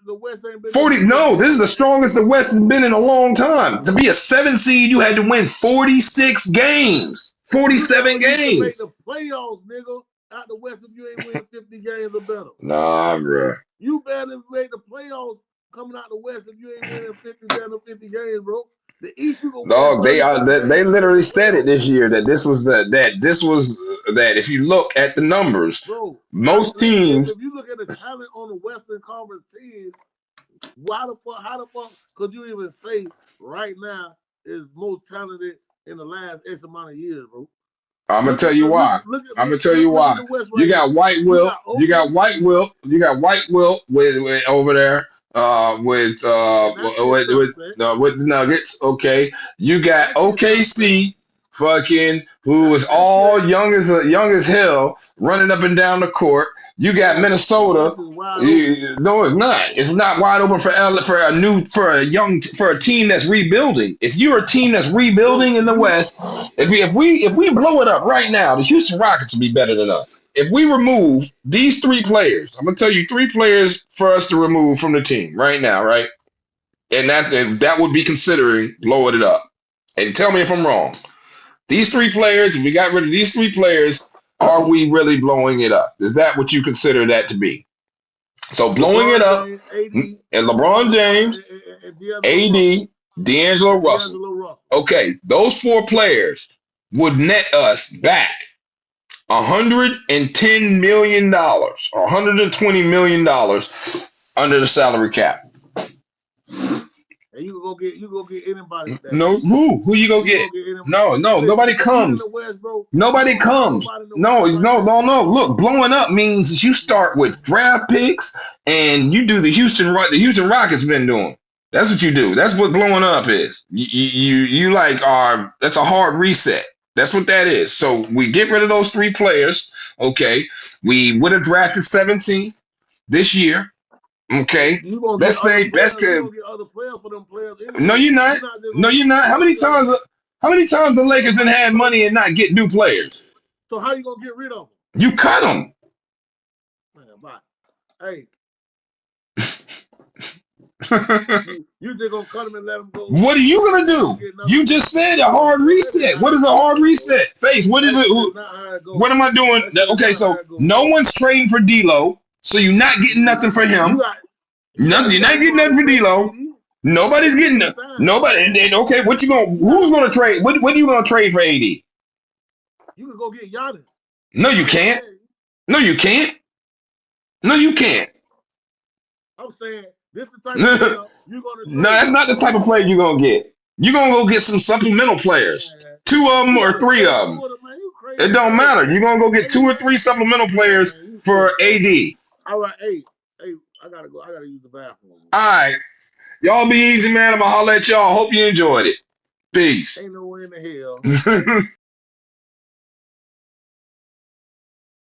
B: The West ain't been
A: 40. No, this is the strongest the West has been in a long time. To be a 7th seed, you had to win 46 games, 47 games.
B: Make the playoffs, nigga. Out the West, if you ain't win 50 games or better.
A: Nah, bro.
B: You better make the playoffs coming out the West if you ain't winning 50 games, bro. The East, you gonna
A: Dog, they literally said it this year that this was that if you look at the numbers,
B: bro,
A: most teams.
B: If you look at the talent on the Western Conference teams, how the fuck could you even say right now is most talented in the last X amount of years, bro?
A: I'm gonna tell you why. You got White Wilt. You got White Wilt with over there. With the Nuggets. Okay, you got OKC, fucking who was all young as hell, running up and down the court. You got Minnesota.
B: West is wide open.
A: No, it's not. It's not wide open for for a team that's rebuilding. If you're a team that's rebuilding in the West, if we blow it up right now, the Houston Rockets will be better than us. If we remove these three players, I'm gonna tell you three players for us to remove from the team right now, right? And that would be considering blowing it up. And tell me if I'm wrong. These three players, if we got rid of these three players, are we really blowing it up? Is that what you consider that to be? So blowing it up,
B: James, AD,
A: and LeBron James, AD, D'Angelo Russell. Okay, those four players would net us back $110 million or $120 million under the salary cap.
B: And you go get anybody.
A: No, who you go get? No, nobody comes. Nobody comes. No. Look, blowing up means you start with draft picks and you do the Houston Rockets been doing. That's what you do. That's what blowing up is. You like that's a hard reset. That's what that is. So we get rid of those three players. Okay, we would have drafted 17th this year. Okay, let's say best to. No, you're not. No, you're not. How many times the Lakers have had money and not get new players?
B: So how you gonna get rid of them?
A: You cut them.
B: Man, bye. Hey, you just gonna cut them and let them go?
A: What are you gonna do? You just said a hard reset. What is a hard reset? Face. What is it? What am I doing? Okay, so no one's trading for D'Lo. So you're not getting nothing for him. You're not getting nothing for D'Lo. Nobody's getting nothing. Nobody. Okay, who's gonna trade? What are you gonna trade for AD?
B: You can go get Giannis.
A: No, you can't. No, you can't. No, you can't.
B: I'm saying this is the type of player you're gonna trade.
A: No, that's not the type of player you're gonna get. You're gonna go get some supplemental players. 2 of them or 3 of them. It don't matter. You're gonna go get 2 or 3 supplemental players for AD.
B: All right, hey, I gotta go. I gotta use the bathroom.
A: All right. Y'all be easy, man. I'm gonna holler at y'all. Hope you enjoyed it. Peace.
B: Ain't nowhere in the hell.